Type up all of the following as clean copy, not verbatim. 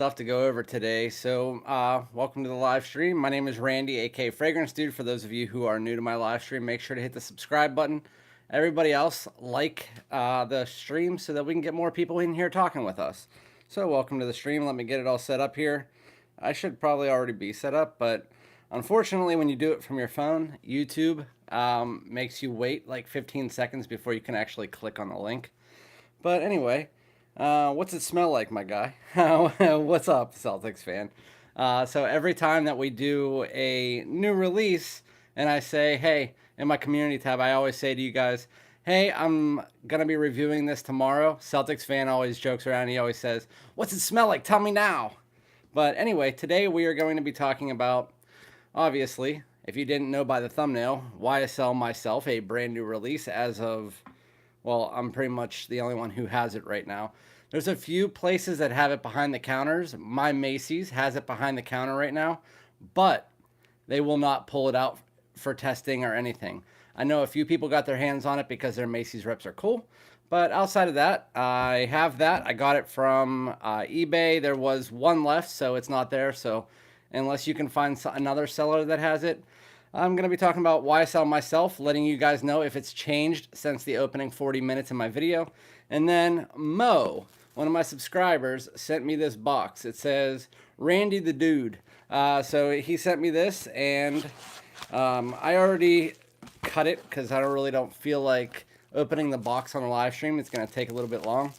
Stuff to go over today. So, welcome to the live stream. My name is Randy, aka FragranceDoud. For those of you who are new to my live stream, make sure to hit the subscribe button. Everybody else, like the stream so that we can get more people in here talking with us. So, welcome to the stream. Let me get it all set up here. I should probably already be set up, but unfortunately, when you do it from your phone, YouTube makes you wait like 15 seconds before you can actually click on the link. But anyway, what's it smell like, my guy? What's up, Celtics fan? So every time that we do a new release and I say, hey, in my community tab, I always say to you guys, hey, I'm going to be reviewing this tomorrow. Celtics fan always jokes around. He always says, what's it smell like? Tell me now. But anyway, today we are going to be talking about, obviously, if you didn't know by the thumbnail, YSL Myself, a brand new release as of, well, I'm pretty much the only one who has it right now. There's a few places that have it behind the counters. My Macy's has it behind the counter right now, but they will not pull it out for testing or anything. I know a few people got their hands on it because their Macy's reps are cool, but outside of that, I have that. I got it from eBay. There was one left, so it's not there. So unless you can find another seller that has it, I'm going to be talking about YSL Myself, letting you guys know if it's changed since the opening 40 minutes in my video. And then Mo, one of my subscribers, sent me this box. It says, Randy the Dude. So he sent me this, and I already cut it because I really don't feel like opening the box on a live stream. It's going to take a little bit long.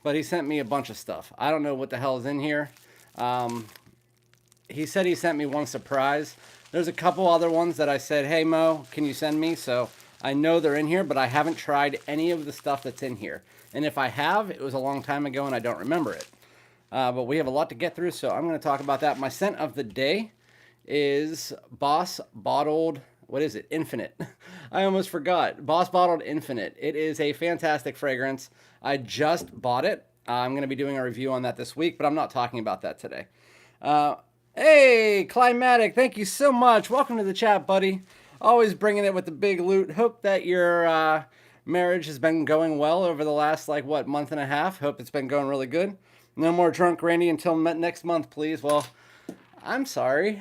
But he sent me a bunch of stuff. I don't know what the hell is in here. He said he sent me one surprise. There's a couple other ones that I said, hey, Mo, can you send me? So I know they're in here, but I haven't tried any of the stuff that's in here. And if I have, it was a long time ago and I don't remember it. But we have a lot to get through, so I'm going to talk about that. My scent of the day is Boss Bottled, what is it? Infinite. I almost forgot. Boss Bottled Infinite. It is a fantastic fragrance. I just bought it. I'm going to be doing a review on that this week, but I'm not talking about that today. Hey, Climatic, thank you so much. Welcome to the chat, buddy. Always bringing it with the big loot. Hope that your marriage has been going well over the last, month and a half. Hope it's been going really good. No more drunk Randy until next month, please. Well, I'm sorry.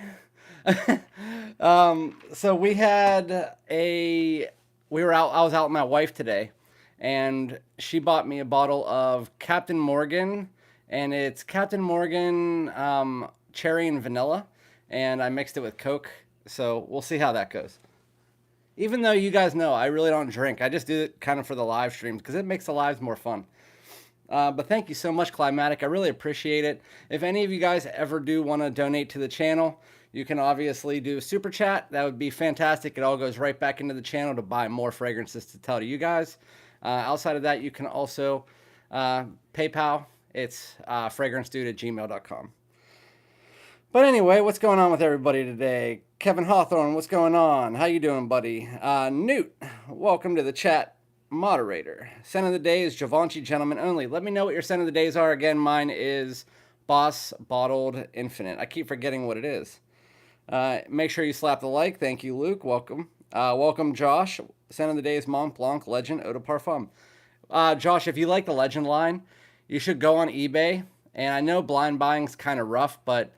So we had I was out with my wife today, and she bought me a bottle of Captain Morgan, and it's Captain Morgan cherry and vanilla, and I mixed it with Coke, so we'll see how that goes. Even though you guys know I really don't drink, I just do it kind of for the live streams because it makes the lives more fun. But thank you so much, Climatic. I really appreciate it. If any of you guys ever do want to donate to the channel, you can obviously do super chat. That would be fantastic. It all goes right back into the channel to buy more fragrances to tell to you guys. Outside of that, you can also PayPal. It's FragranceDoud@gmail.com. But anyway, what's going on with everybody today? Kevin Hawthorne, what's going on? How you doing, buddy? Newt, welcome to the chat. Moderator. Scent of the day is Givenchy Gentlemen Only. Let me know what your scent of the days are. Again, mine is Boss Bottled Infinite. I keep forgetting what it is. Make sure you slap the like. Thank you, Luke. Welcome. Welcome, Josh. Scent of the day is Mont Blanc Legend Eau de Parfum. Josh, if you like the Legend line, you should go on eBay. And I know blind buying's kind of rough, but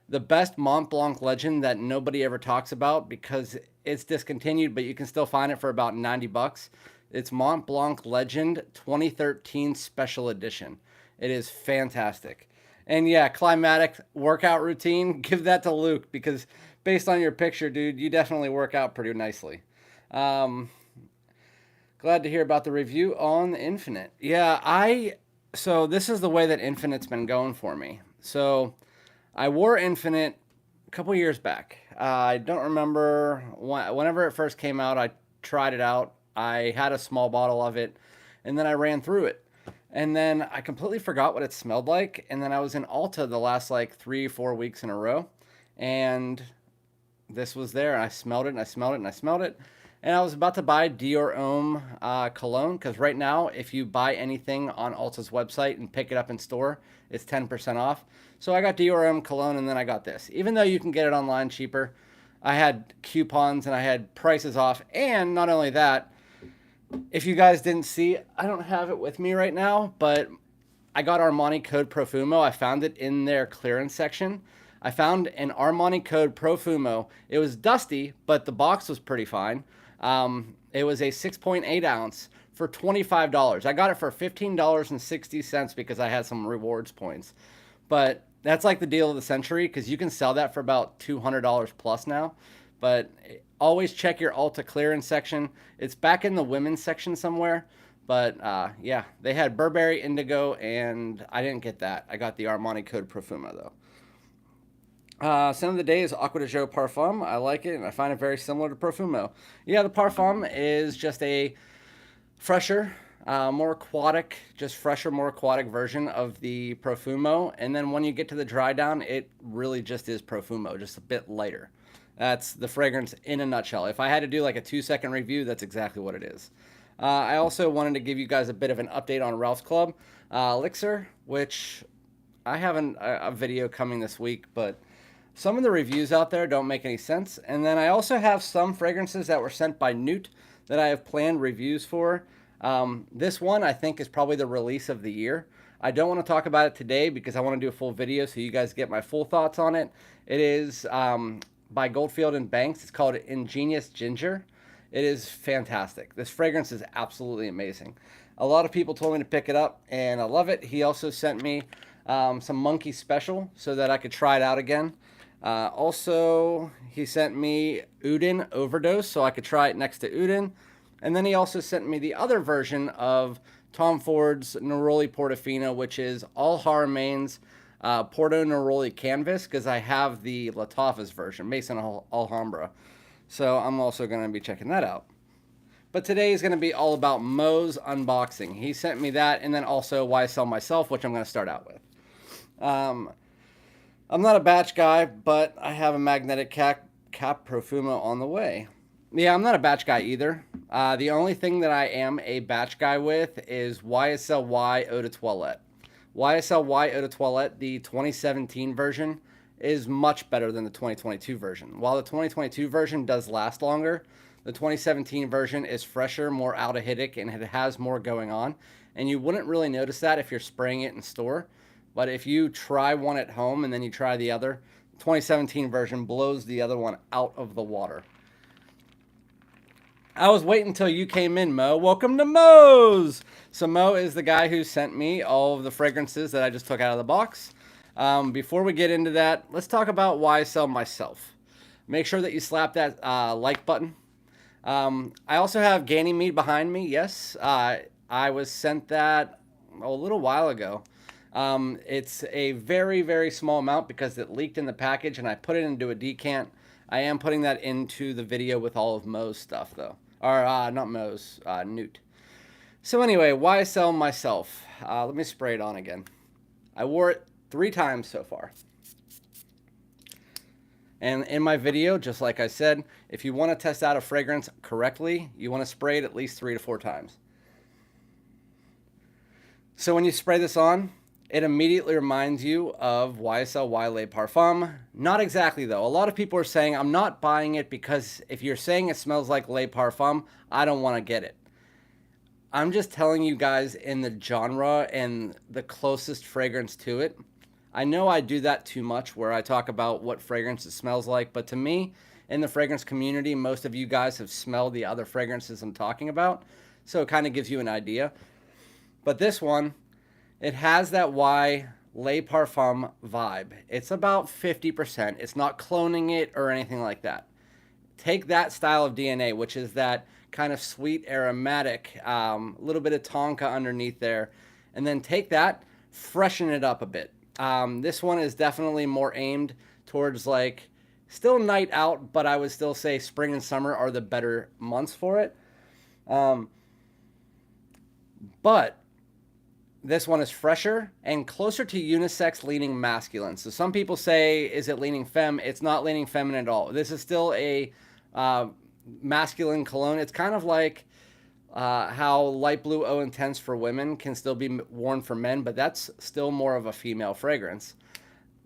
the best Mont Blanc Legend that nobody ever talks about because it's discontinued, but you can still find it for about 90 bucks. It's Mont Blanc Legend 2013 Special Edition. It is fantastic. And yeah, Climatic workout routine, give that to Luke because based on your picture, dude, you definitely work out pretty nicely. Glad to hear about the review on Infinite. Yeah, so this is the way that Infinite's been going for me. So I wore Infinite a couple years back. I don't remember whenever it first came out. I tried it out. I had a small bottle of it, and then I ran through it. And then I completely forgot what it smelled like. And then I was in Ulta the last 3-4 weeks in a row, and this was there. And I smelled it, and I smelled it, and I smelled it. And I was about to buy Dior Homme cologne because right now, if you buy anything on Ulta's website and pick it up in store, it's 10% off. So I got Dior Homme cologne, and then I got this. Even though you can get it online cheaper, I had coupons and I had prices off. And not only that, if you guys didn't see, I don't have it with me right now, but I got Armani Code Profumo. I found it in their clearance section. I found an Armani Code Profumo. It was dusty, but the box was pretty fine. It was a 6.8 ounce for $25. I got it for $15.60 because I had some rewards points. But that's like the deal of the century because you can sell that for about $200 plus now. But always check your Ulta clearance section. It's back in the women's section somewhere. But yeah, they had Burberry Indigo, and I didn't get that. I got the Armani Code Profumo, though. Scent of the day is Aqua de Joe Parfum. I like it, and I find it very similar to Profumo. Yeah, the Parfum is just a fresher, more aquatic, just fresher, more aquatic version of the Profumo. And then when you get to the dry down, it really just is Profumo, just a bit lighter. That's the fragrance in a nutshell. If I had to do like a 2-second review, that's exactly what it is. I also wanted to give you guys a bit of an update on Ralph's Club Elixir, which I have a video coming this week, but some of the reviews out there don't make any sense. And then I also have some fragrances that were sent by Newt that I have planned reviews for. This one I think is probably the release of the year. I don't want to talk about it today because I want to do a full video so you guys get my full thoughts on it. It is by Goldfield and Banks. It's called Ingenious Ginger. It is fantastic. This fragrance is absolutely amazing. A lot of people told me to pick it up, and I love it. He also sent me some Monkey Special so that I could try it out again. Also, he sent me Udin Overdose so I could try it next to Udin. And then he also sent me the other version of Tom Ford's Neroli Portofino, which is All Haramain's Porto Neroli Canvas, because I have the Lattafa's version, Mason Alhambra. So I'm also going to be checking that out. But today is going to be all about Mo's unboxing. He sent me that, and then also YSL Myself, which I'm going to start out with. I'm not a batch guy, but I have a magnetic cap Profumo on the way. Yeah, I'm not a batch guy either. The only thing that I am a batch guy with is YSL Y Eau de Toilette. YSL Y Eau de Toilette, the 2017 version, is much better than the 2022 version. While the 2022 version does last longer, the 2017 version is fresher, more aldehydic, and it has more going on. And you wouldn't really notice that if you're spraying it in store. But if you try one at home and then you try the other, the 2017 version blows the other one out of the water. I was waiting until you came in, Mo. Welcome to Mo's! So Mo is the guy who sent me all of the fragrances that I just took out of the box. Before we get into that, let's talk about YSL Myself. Make sure that you slap that like button. I also have Ganymede behind me. Yes, I was sent that a little while ago. It's a very, very small amount because it leaked in the package and I put it into a decant. I am putting that into the video with all of Mo's stuff though. Or, not Mo's, Newt. So anyway, YSL Myself. Let me spray it on again. I wore it 3 times so far. And in my video, just like I said, if you want to test out a fragrance correctly, you want to spray it at least 3 to 4 times. So when you spray this on, it immediately reminds you of YSL Y Le Parfum. Not exactly though. A lot of people are saying, I'm not buying it because if you're saying it smells like Le Parfum, I don't want to get it. I'm just telling you guys in the genre and the closest fragrance to it. I know I do that too much where I talk about what fragrance it smells like, but to me, in the fragrance community, most of you guys have smelled the other fragrances I'm talking about, so it kind of gives you an idea. But this one, it has that Y Le Parfum vibe. It's about 50%. It's not cloning it or anything like that. Take that style of DNA, which is that kind of sweet aromatic, little bit of tonka underneath there, and then take that, freshen it up a bit. This one is definitely more aimed towards like still night out, but I would still say spring and summer are the better months for it. But this one is fresher and closer to unisex leaning masculine. So some people say, is it leaning femme? It's not leaning feminine at all. This is still a masculine cologne. It's kind of like how light blue Eau Intense for women can still be worn for men, but that's still more of a female fragrance.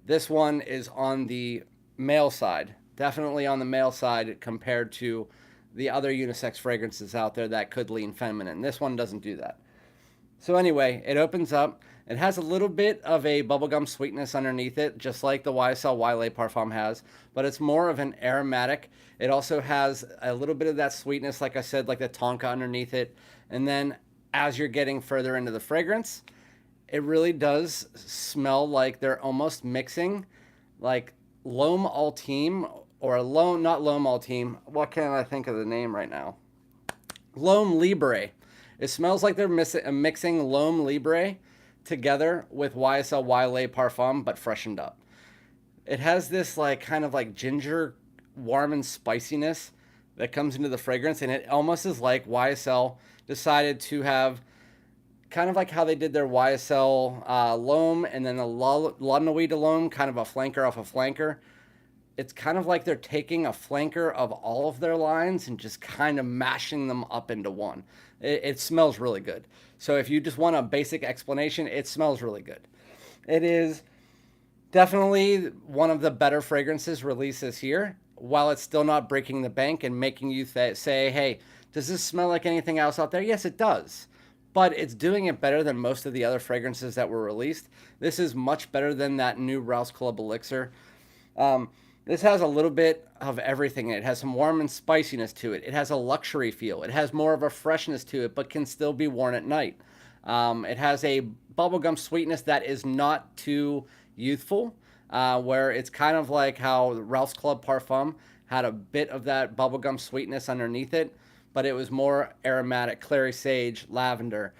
This one is on the male side, definitely on the male side compared to the other unisex fragrances out there that could lean feminine. This one doesn't do that. So anyway, it opens up. It has a little bit of a bubblegum sweetness underneath it, just like the YSL YLE Parfum has, but it's more of an aromatic. It also has a little bit of that sweetness, like I said, like the tonka underneath it. And then as you're getting further into the fragrance, it really does smell like they're almost mixing like L'Homme Ultime or L'Homme, not L'Homme Ultime. What can I think of the name right now? L'Homme Libre. It smells like they're mixing L'Homme Libre together with YSL YLE Parfum, but freshened up. It has this like kind of like ginger, warm and spiciness that comes into the fragrance, and it almost is like YSL decided to have kind of like how they did their YSL L'Homme and then the La Nuit de L'Homme, kind of a flanker off a flanker. It's kind of like they're taking a flanker of all of their lines and just kind of mashing them up into one. It smells really good. So if you just want a basic explanation, it smells really good. It is definitely one of the better fragrances released this year, while it's still not breaking the bank and making you say, hey, does this smell like anything else out there? Yes, it does. But it's doing it better than most of the other fragrances that were released. This is much better than that new Rouse Club Elixir. This has a little bit of everything in it. It has some warm and spiciness to it. It has a luxury feel. It has more of a freshness to it, but can still be worn at night. It has a bubblegum sweetness that is not too youthful, where it's kind of like how Rouse Club Parfum had a bit of that bubblegum sweetness underneath it, but it was more aromatic, clary sage, lavender.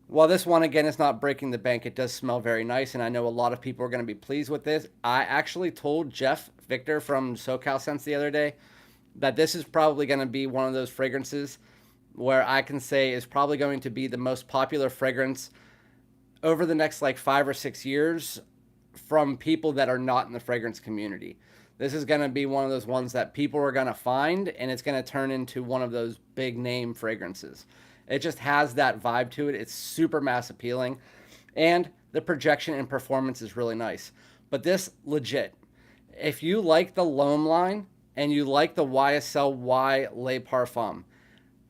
While this one, again, is not breaking the bank, it does smell very nice, and I know a lot of people are going to be pleased with this. I actually told Jeff Victor from SoCal Scents the other day that this is probably going to be one of those fragrances where I can say is probably going to be the most popular fragrance over the next like 5 or 6 years from people that are not in the fragrance community. This is going to be one of those ones that people are going to find, and it's going to turn into one of those big name fragrances. It just has that vibe to it. It's super mass appealing, and the projection and performance is really nice. But this, legit, if you like the L'Homme line and you like the YSL Y Le Parfum,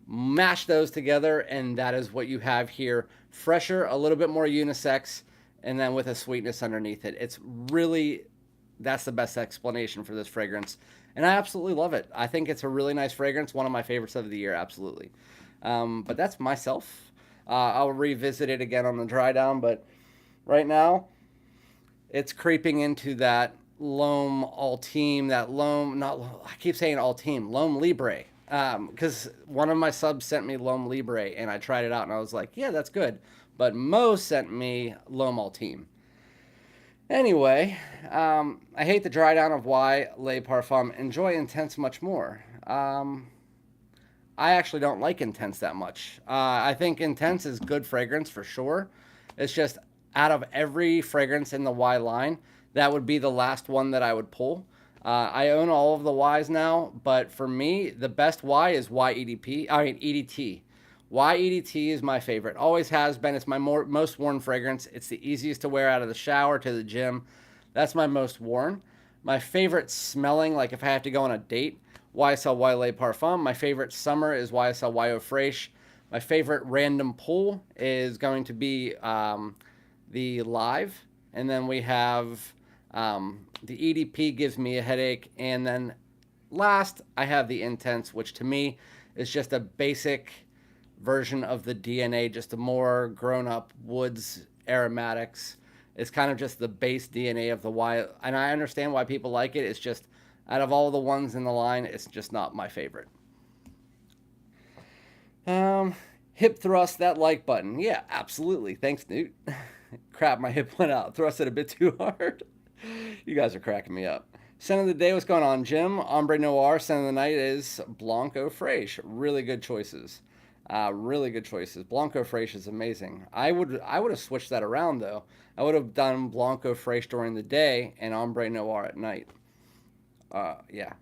mash those together, and that is what you have here. Fresher, a little bit more unisex, and then with a sweetness underneath it. It's really, that's the best explanation for this fragrance, and I absolutely love it. I think it's a really nice fragrance, one of my favorites of the year, absolutely. But that's Myself. I'll revisit it again on the dry down, but right now it's creeping into that L'Homme Ultime, that L'Homme, not, I keep saying Ultime, L'Homme Libre. Because one of my subs sent me L'Homme Libre, and I tried it out, and I was like, yeah, that's good. But Mo sent me L'Homme Ultime. Anyway, I hate the dry down of Y Le Parfum. Enjoy Intense much more. I actually don't like Intense that much. I think Intense is good fragrance for sure. It's just out of every fragrance in the Y line, that would be the last one that I would pull. I own all of the Ys now, but for me, the best Y is EDT. EDT is my favorite. Always has been. It's my most worn fragrance. It's the easiest to wear out of the shower to the gym. That's my most worn. My favorite smelling, like if I have to go on a date, YSL Y Le Parfum. My favorite summer is YSL Y Eau Fraiche. My favorite random pull is going to be the Live. And then we have the EDP gives me a headache. And then last, I have the Intense, which to me is just a basic version of the DNA, just a more grown-up woods aromatics. It's kind of just the base DNA of the Y. And I understand why people like it. It's just, out of all the ones in the line, it's just not my favorite. Hip thrust, that like button. Yeah, absolutely. Thanks, Newt. Crap, my hip went out. Thrusted a bit too hard. You guys are cracking me up. Scent of the day, what's going on, Jim? Ombre Noir. Scent of the night is Blanco Fraiche. Really good choices. Really good choices. Blanco Fraiche is amazing. I would have switched that around, though. I would have done Blanco Fraiche during the day and Ombre Noir at night. Yeah.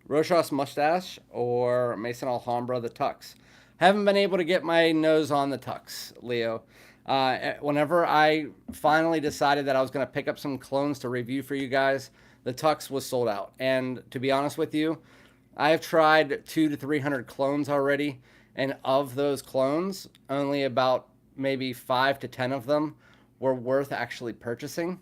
Rochas Mustache or Maison Alhambra, the Tux. Haven't been able to get my nose on the Tux, Leo. Whenever I finally decided that I was going to pick up some clones to review for you guys, the Tux was sold out. And to be honest with you, I have tried 200 to 300 clones already, And of those clones, only about maybe 5 to 10 of them were worth actually purchasing.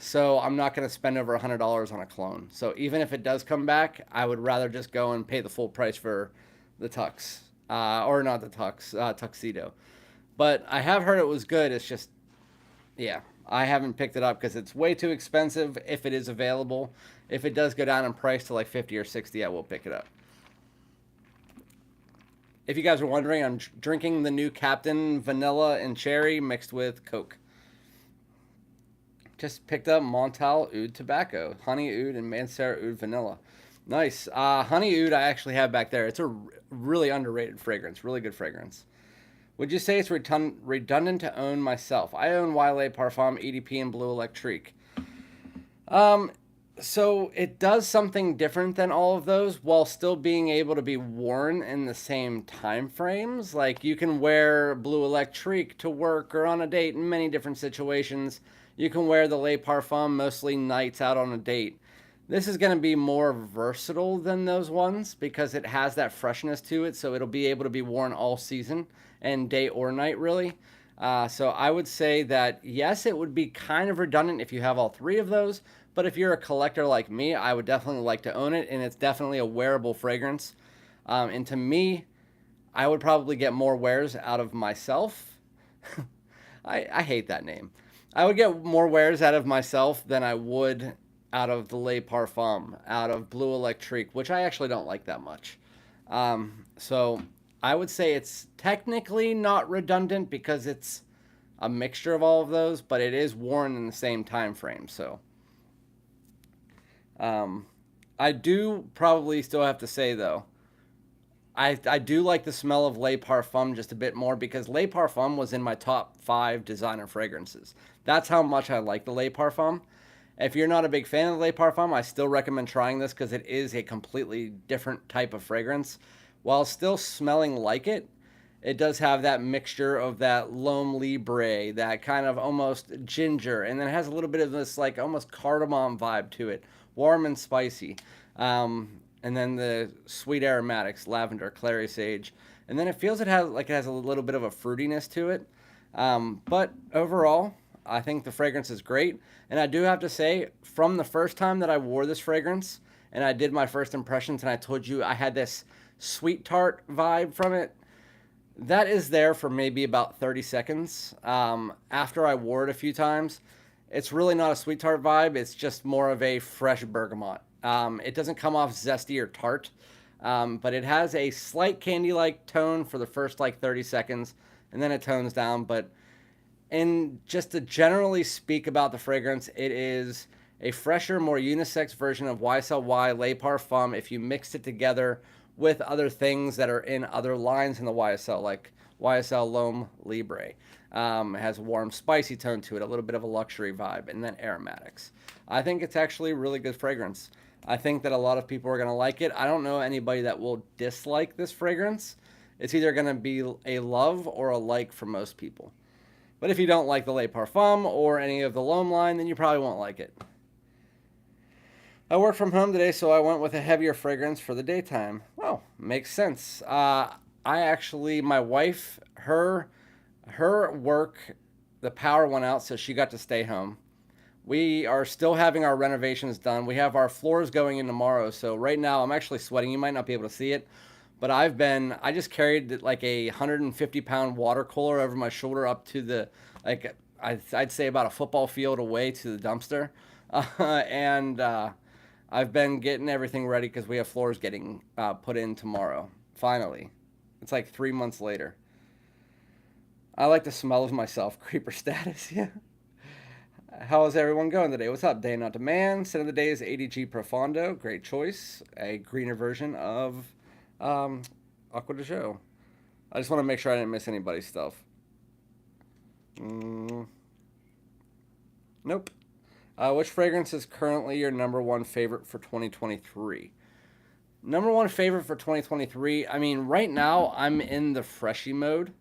So I'm not going to spend over $100 on a clone. So even if it does come back, I would rather just go and pay the full price for the tux, or not the tux, tuxedo. But I have heard it was good. It's just, yeah, I haven't picked it up because it's way too expensive if it is available. If it does go down in price to like 50 or 60, I will pick it up. If you guys are wondering, I'm drinking the new Captain Vanilla and Cherry mixed with Coke. Just picked up Montal Oud Tobacco, Honey Oud and Mancera Oud Vanilla. Nice. Honey Oud I actually have back there. It's a really underrated fragrance, really good fragrance. Would you say it's redundant to own myself? I own YSL Parfum, EDP, and Bleu Electrique. So it does something different than all of those while still being able to be worn in the same time frames. Like you can wear Bleu Electrique to work or on a date in many different situations. You can wear the Le Parfum mostly nights out on a date. This is going to be more versatile than those ones because it has that freshness to it, so it'll be able to be worn all season and day or night really. So I would say that yes, it would be kind of redundant if you have all three of those, but if you're a collector like me, I would definitely like to own it, and it's definitely a wearable fragrance. And to me, I would probably get more wears out of myself. I hate that name. I would get more wears out of myself than I would out of the Le Parfum, out of Bleu Electrique, which I actually don't like that much. So I would say it's technically not redundant because it's a mixture of all of those, but it is worn in the same time frame. So I do probably still have to say though, I do like the smell of Le Parfum just a bit more because Le Parfum was in my top 5 designer fragrances. That's how much I like the Le Parfum. If you're not a big fan of Le Parfum, I still recommend trying this because it is a completely different type of fragrance. While still smelling like it, it does have that mixture of that L'Homme Libre, that kind of almost ginger, and then it has a little bit of this like almost cardamom vibe to it, warm and spicy. And then the sweet aromatics, lavender, clary sage, and then it feels it has a little bit of a fruitiness to it. But overall, I think the fragrance is great. And I do have to say, from the first time that I wore this fragrance and I did my first impressions and I told you I had this sweet tart vibe from it, that is there for maybe about 30 seconds. After I wore it a few times, it's really not a sweet tart vibe. It's just more of a fresh bergamot. It doesn't come off zesty or tart, but it has a slight candy-like tone for the first like 30 seconds, and then it tones down. But just to generally speak about the fragrance, it is a fresher, more unisex version of YSL Le Parfum if you mix it together with other things that are in other lines in the YSL, like YSL L'Homme Libre. It has a warm, spicy tone to it, a little bit of a luxury vibe, and then aromatics. I think it's actually a really good fragrance. I think that a lot of people are going to like it. I don't know anybody that will dislike this fragrance. It's either going to be a love or a like for most people. But if you don't like the Le Parfum or any of the L'Homme line, then you probably won't like it. I work from home today, so I went with a heavier fragrance for the daytime. Oh, makes sense. My wife, her work, the power went out, so she got to stay home. We are still having our renovations done. We have our floors going in tomorrow, so right now I'm actually sweating. You might not be able to see it, but I just carried like a 150-pound water cooler over my shoulder up to the, like, I'd say about a football field away to the dumpster. And I've been getting everything ready because we have floors getting put in tomorrow. Finally. It's like 3 months later. I like the smell of myself. Creeper status, yeah. How is everyone going today? What's up? Day Not Demand. Scent of the day is ADG Profondo. Great choice. A greener version of Aqua de Joe. I just want to make sure I didn't miss anybody's stuff. Nope. Which fragrance is currently your number one favorite for 2023? Number one favorite for 2023? I mean, right now I'm in the freshy mode.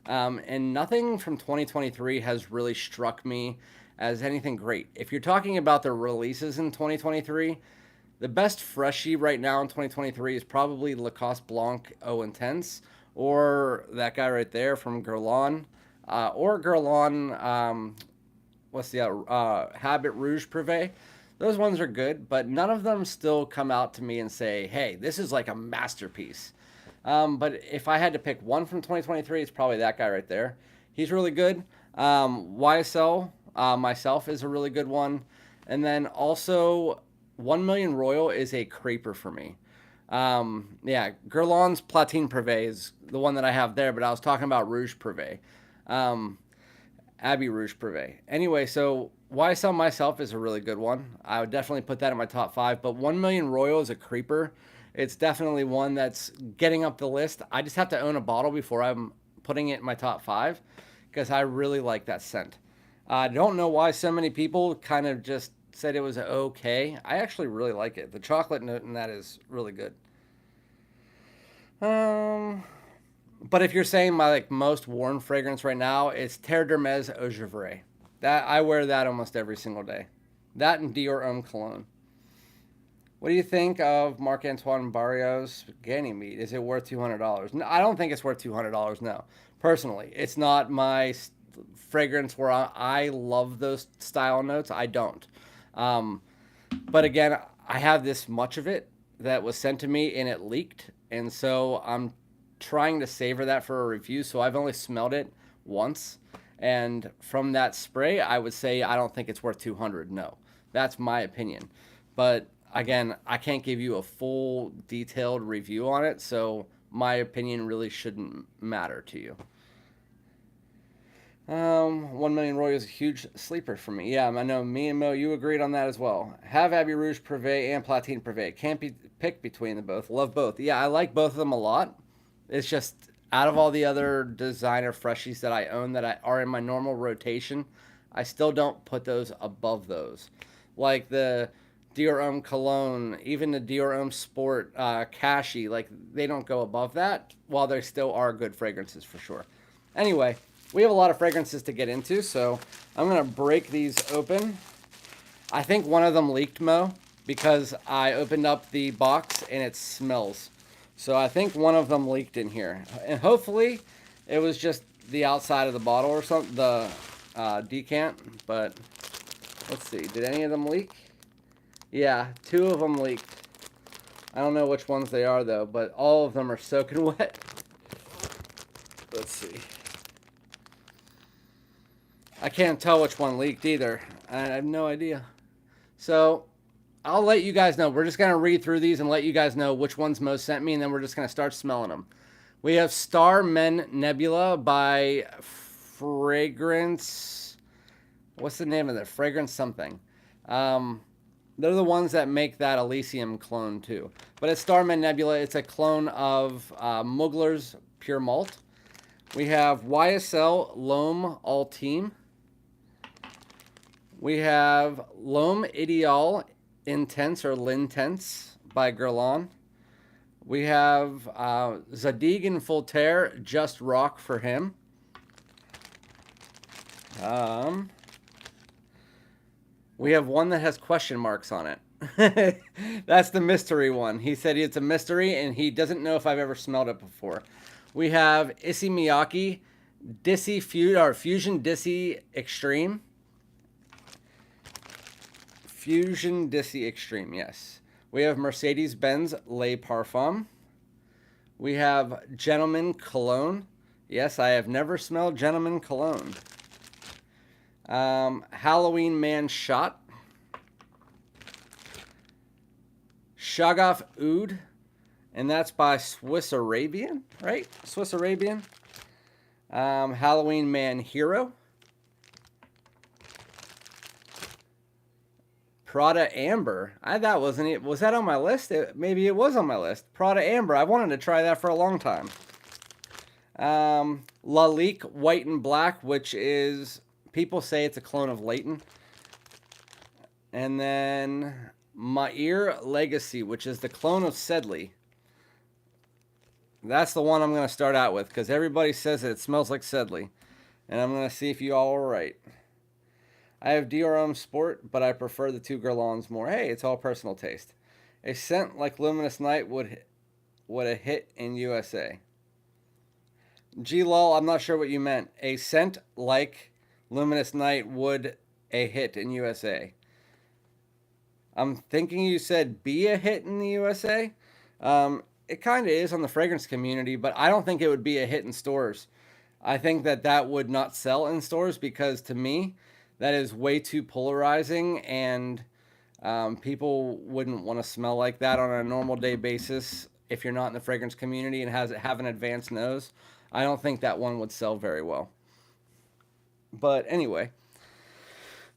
And nothing from 2023 has really struck me as anything great. If you're talking about the releases in 2023, the best freshie right now in 2023 is probably Lacoste Blanc Eau Intense or that guy right there from Guerlain, or Guerlain, what's the other, Habit Rouge Privé. Those ones are good, but none of them still come out to me and say, hey, this is like a masterpiece. But if I had to pick one from 2023, it's probably that guy right there. He's really good. YSL Myself is a really good one. And then also 1 Million Royal is a creeper for me. Yeah, Guerlain's Platine Privé is the one that I have there, but I was talking about Rouge Privé. Abbey Rouge Privé. Anyway, so YSL Myself is a really good one. I would definitely put that in my top 5, but 1 Million Royal is a creeper. It's definitely one that's getting up the list. I just have to own a bottle before I'm putting it in my top 5 because I really like that scent. I don't know why so many people kind of just said it was okay. I actually really like it. The chocolate note in that is really good. But if you're saying my like most worn fragrance right now, it's Terre d'Hermès Eau Givre. That I wear that almost every single day. That and Dior Homme Cologne. What do you think of Marc Antoine Barrios Ganymede? Is it worth $200? No, I don't think it's worth $200. No, personally, it's not my fragrance where I love those style notes. I don't. But again, I have this much of it that was sent to me and it leaked, and so I'm trying to savor that for a review. So I've only smelled it once, and from that spray, I would say I don't think it's worth $200. No, that's my opinion. But again, I can't give you a full detailed review on it, so my opinion really shouldn't matter to you. 1 Million Royal is a huge sleeper for me. Yeah, I know me and Mo, you agreed on that as well. Have Abbey Rouge Privé and Platine Privé. Can't be picked between the both. Love both. Yeah, I like both of them a lot. It's just out of all the other designer freshies that I own that are in my normal rotation, I still don't put those above those. Like the Dior Homme Cologne, even the Dior Homme Sport Cashy, like they don't go above that, while they still are good fragrances for sure. Anyway, we have a lot of fragrances to get into, so I'm going to break these open. I think one of them leaked, Mo, because I opened up the box and it smells. So I think one of them leaked in here. And hopefully it was just the outside of the bottle or something, the decant. But let's see, did any of them leak? Yeah, 2 of them leaked. I don't know which ones they are though, but all of them are soaking wet. Let's see. I can't tell which one leaked either. I have no idea. So I'll let you guys know. We're just going to read through these and let you guys know which ones Mo sent me, and then we're just going to start smelling them. We have Star Men Nebula by Fragrance. What's the name of it? Fragrance something. They're the ones that make that Elysium clone too. But it's Star Men Nebula. It's a clone of Mugler's Pure Malt. We have YSL Lhomme Ultime. We have L'HOMME EDP Intense or Lintense by Guerlain. We have Zadig and Voltaire, Just Rock for him. We have one that has question marks on it. That's the mystery one. He said it's a mystery and he doesn't know if I've ever smelled it before. We have Issey Miyake, Dissey Fusion Dissey Extreme. Fusion Dissey Extreme, yes. We have Mercedes-Benz Les Parfums. We have Gentleman Cologne. Yes, I have never smelled Gentleman Cologne. Halloween Man Shot. Shagaf Oud. And that's by Swiss Arabian, right? Swiss Arabian. Halloween Man Hero. Prada Amber. That wasn't it. Was that on my list? Maybe it was on my list. Prada Amber. I wanted to try that for a long time. Lalique White and Black, which is, people say it's a clone of Leighton. And then Maahir Legacy, which is the clone of Sedley. That's the one I'm going to start out with because everybody says it smells like Sedley. And I'm going to see if you all are right. I have Dior Homme Sport, but I prefer the 2 Guerlains more. Hey, it's all personal taste. A scent like Luminous Night would have hit in USA. G-Lol, I'm not sure what you meant. A scent like Luminous Night would a hit in USA. I'm thinking you said be a hit in the USA. It kind of is on the fragrance community, but I don't think it would be a hit in stores. I think that that would not sell in stores because to me, that is way too polarizing and people wouldn't want to smell like that on a normal day basis if you're not in the fragrance community and have an advanced nose. I don't think that one would sell very well. But anyway,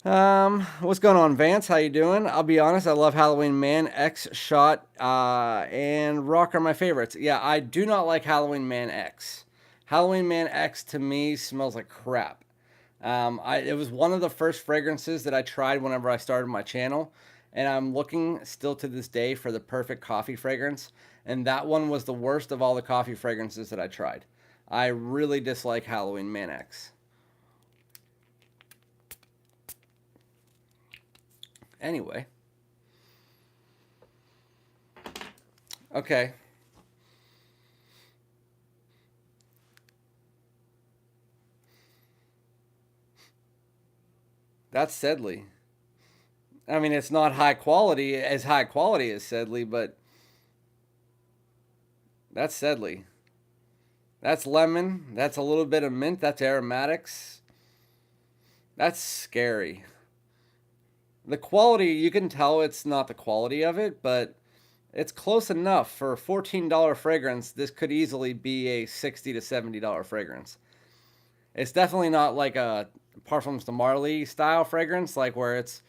what's going on, Vance? How you doing? I'll be honest, I love Halloween Man, X Shot, and Rock are my favorites. Yeah, I do not like Halloween Man X. Halloween Man X to me smells like crap. It was one of the first fragrances that I tried whenever I started my channel, and I'm looking still to this day for the perfect coffee fragrance, and that one was the worst of all the coffee fragrances that I tried. I really dislike Halloween Man X. Anyway. Okay. That's Sedley. I mean, it's not high quality as Sedley, but that's Sedley. That's lemon. That's a little bit of mint. That's aromatics. That's scary. The quality, you can tell it's not the quality of it, but it's close enough. For a $14 fragrance, this could easily be a $60 to $70 fragrance. It's definitely not like a Parfums de Marly style fragrance, like where it's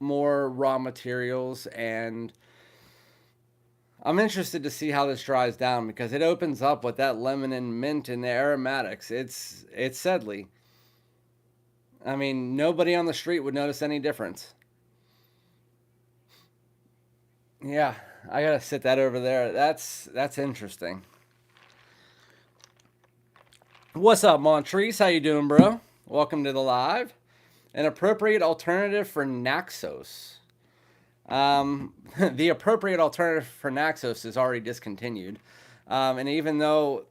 more raw materials. And I'm interested to see how this dries down because it opens up with that lemon and mint and the aromatics. It's Sedley. I mean, nobody on the street would notice any difference. Yeah, I gotta sit that over there. That's interesting. What's up, Montrese? How you doing, bro? Welcome to the live. An appropriate alternative for Naxos. The appropriate alternative for Naxos is already discontinued, and even though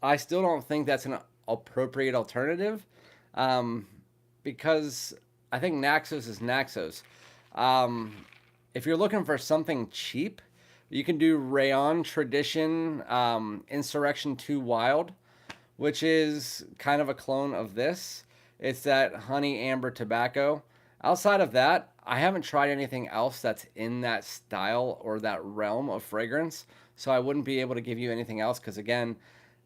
I still don't think that's an appropriate alternative, because I think Naxos is Naxos. If you're looking for something cheap, you can do Rayon Tradition Insurrection 2 Wild, which is kind of a clone of this. It's that honey amber tobacco. Outside of that, I haven't tried anything else that's in that style or that realm of fragrance, so I wouldn't be able to give you anything else because, again,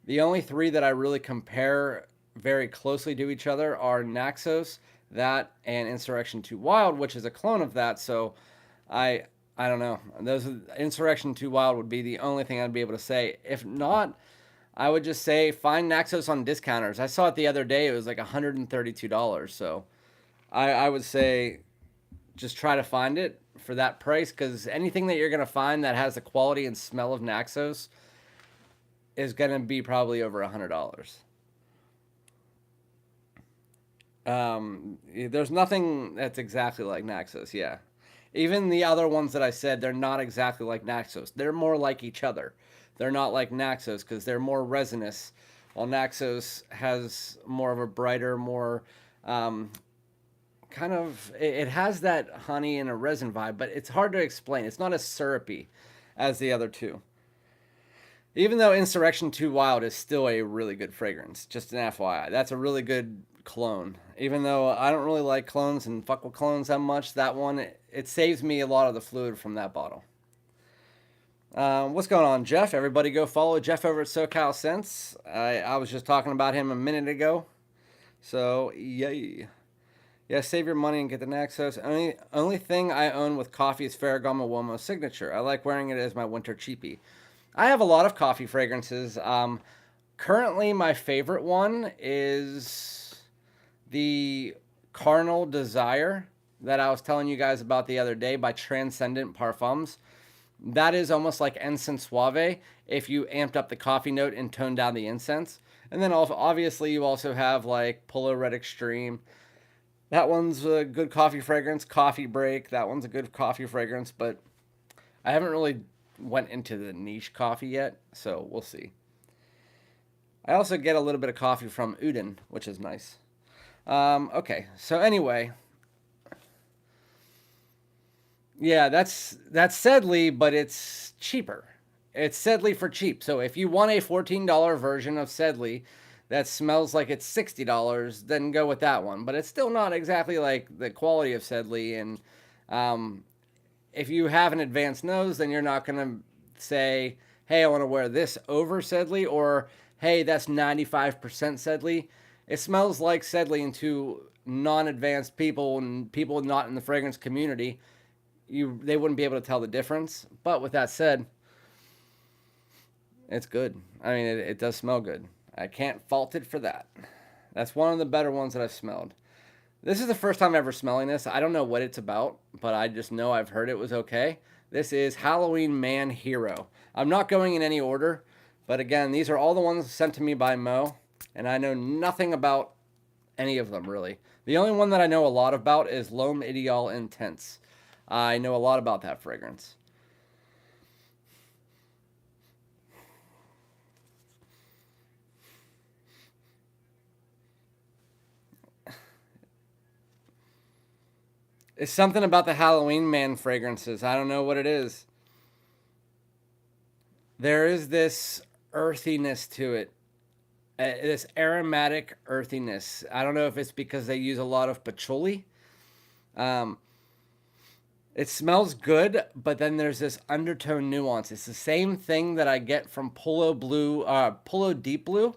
the only three that I really compare very closely to each other are Naxos, that, and Insurrection 2 Wild, which is a clone of that. So I don't know. Insurrection 2 Wild would be the only thing I'd be able to say. If not, I would just say find Naxos on discounters. I saw it the other day. It was like $132. So I would say just try to find it for that price because anything that you're going to find that has the quality and smell of Naxos is going to be probably over $100. There's nothing that's exactly like Naxos, yeah. Even the other ones that I said, they're not exactly like Naxos. They're more like each other. They're not like Naxos because they're more resinous, while Naxos has more of a brighter, more kind of, it has that honey and a resin vibe, but it's hard to explain. It's not as syrupy as the other two. Even though Insurrection 2 Wild is still a really good fragrance, just an FYI. That's a really good clone. Even though I don't really like clones and fuck with clones that much, that one, it saves me a lot of the fluid from that bottle. What's going on, Jeff? Everybody go follow Jeff over at SoCal Scents. I was just talking about him a minute ago. So, yay. Yeah, save your money and get the Naxos. Only thing I own with coffee is Ferragamo Uomo Signature. I like wearing it as my winter cheapie. I have a lot of coffee fragrances. Currently, my favorite one is the Carnal Desire that I was telling you guys about the other day by Transcendent Parfums. That is almost like Incense Suave if you amped up the coffee note and toned down the incense. And then obviously you also have like Polo Red Extreme. That one's a good coffee fragrance. Coffee Break, that one's a good coffee fragrance, but I haven't really went into the niche coffee yet, so we'll see. I also get a little bit of coffee from Uden, which is nice. Okay, so anyway, yeah, that's Sedley, but it's cheaper. It's Sedley for cheap. So if you want a $14 version of Sedley that smells like it's $60, then go with that one. But it's still not exactly like the quality of Sedley. And um, if you have an advanced nose, then you're not going to say, hey, I want to wear this over Sedley, or hey, that's 95% Sedley. It smells like Sedley, and to non-advanced people and people not in the fragrance community, they wouldn't be able to tell the difference. But with that said, it's good. I mean, it does smell good. I can't fault it for that. That's one of the better ones that I've smelled. This is the first time ever smelling this. I don't know what it's about, but I just know I've heard it was okay. This is Halloween Man Hero. I'm not going in any order, but again, these are all the ones sent to me by Mo, and I know nothing about any of them really. The only one that I know a lot about is L'HOMME EDP Intense. I know a lot about that fragrance. It's something about the Halloween Man fragrances. I don't know what it is. There is this earthiness to it, this aromatic earthiness. I don't know if it's because they use a lot of patchouli. Um, it smells good, but then there's this undertone nuance. It's the same thing that I get from Polo Deep Blue.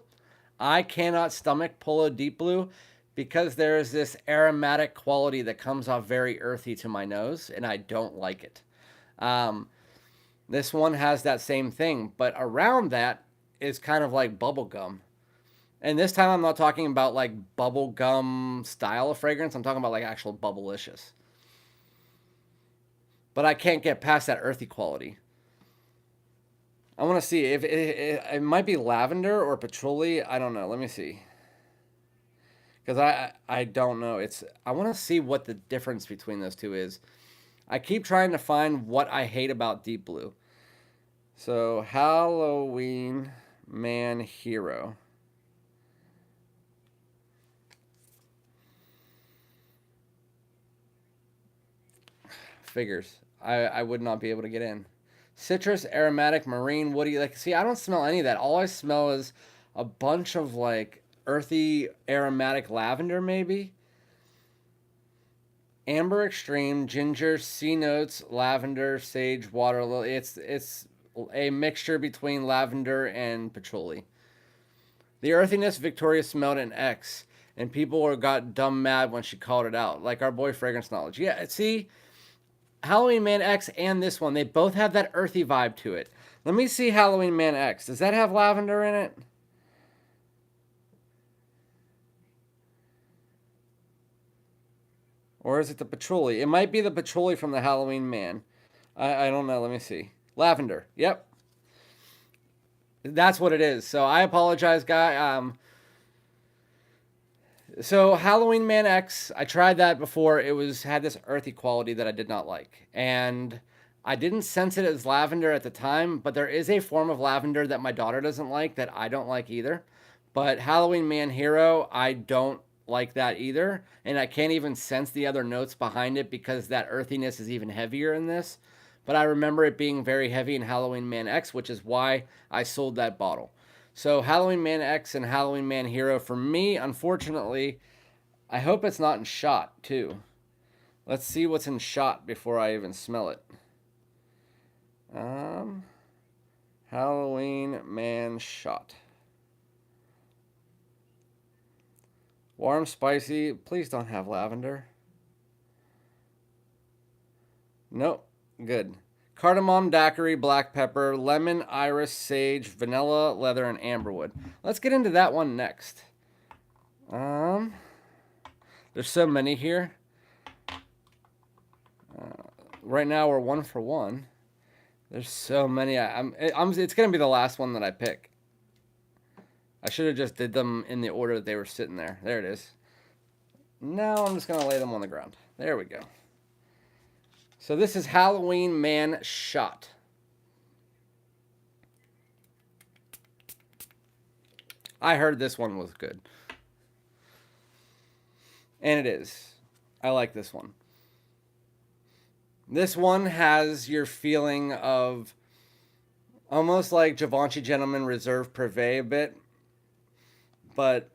I cannot stomach Polo Deep Blue because there is this aromatic quality that comes off very earthy to my nose, and I don't like it. Um, this one has that same thing, but around that is kind of like bubble gum. And this time I'm not talking about like bubble gum style of fragrance. I'm talking about like actual bubblicious. But I can't get past that earthy quality. I want to see if it might be lavender or patchouli. I don't know. Let me see. Because I don't know. I want to see what the difference between those two is. I keep trying to find what I hate about Deep Blue. So Halloween Man Hero. Figures. I would not be able to get in. Citrus, aromatic, marine, woody. Like, see, I don't smell any of that. All I smell is a bunch of like earthy, aromatic lavender, maybe. Amber extreme, ginger, sea notes, lavender, sage, water lily. It's a mixture between lavender and patchouli. The earthiness Victoria smelled in X, and people got dumb mad when she called it out, like our boy Fragrance Knowledge. Yeah, see, Halloween Man X and this one, they both have that earthy vibe to it. Let me see Halloween Man X. Does that have lavender in it? Or is it the patchouli? It might be the patchouli from the Halloween Man. I don't know. Let me see. Lavender. Yep. That's what it is. So I apologize, guy. So Halloween Man X, I tried that before. It had this earthy quality that I did not like, and I didn't sense it as lavender at the time. But there is a form of lavender that my daughter doesn't like that I don't like either. But Halloween Man Hero, I don't like that either, and I can't even sense the other notes behind it because that earthiness is even heavier in this. But I remember it being very heavy in Halloween Man X, which is why I sold that bottle. So Halloween Man X and Halloween Man Hero for me, unfortunately, I hope it's not in shot too. Let's see what's in shot before I even smell it. Um, Halloween Man shot. Warm, spicy. Please don't have lavender. Nope. Good. Cardamom, daiquiri, black pepper, lemon, iris, sage, vanilla, leather, and amberwood. Let's get into that one next. There's so many here. Right now we're 1 for 1. There's so many. It's gonna be the last one that I pick. I should have just did them in the order that they were sitting there. There it is. Now I'm just gonna lay them on the ground. There we go. So this is Halloween Man Shot. I heard this one was good. And it is. I like this one. This one has your feeling of almost like Givenchy Gentleman Reserve Privé a bit, but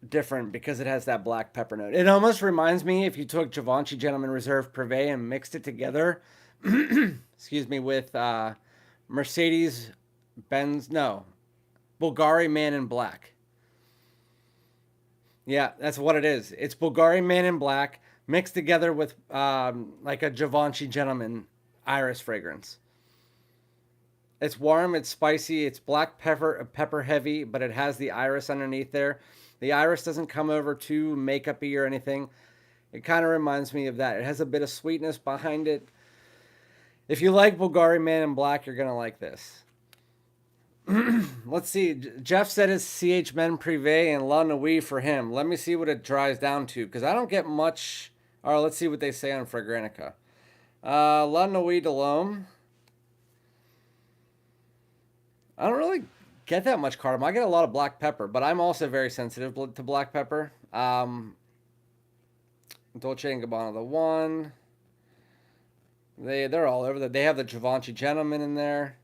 different because it has that black pepper note. It almost reminds me if you took Givenchy Gentleman Reserve Privé and mixed it together, excuse me, with Mercedes Benz, no, Bulgari Man in Black. Yeah, that's what it is. It's Bulgari Man in Black mixed together with like a Givenchy Gentleman Iris fragrance. It's warm, it's spicy, it's black pepper heavy, but it has the iris underneath there. The iris doesn't come over too makeup-y or anything. It kind of reminds me of that. It has a bit of sweetness behind it. If you like Bulgari Man in Black, you're going to like this. Let's see. Jeff said it's CH Men Privé and La Nuit for him. Let me see what it dries down to, because I don't get much. All right, let's see what they say on Fragrantica. La Nuit de l'Homme. I don't really get that much cardamom. I get a lot of black pepper, but I'm also very sensitive to black pepper. Dolce & Gabbana, the one. They're all over. They have the Givenchy Gentleman in there.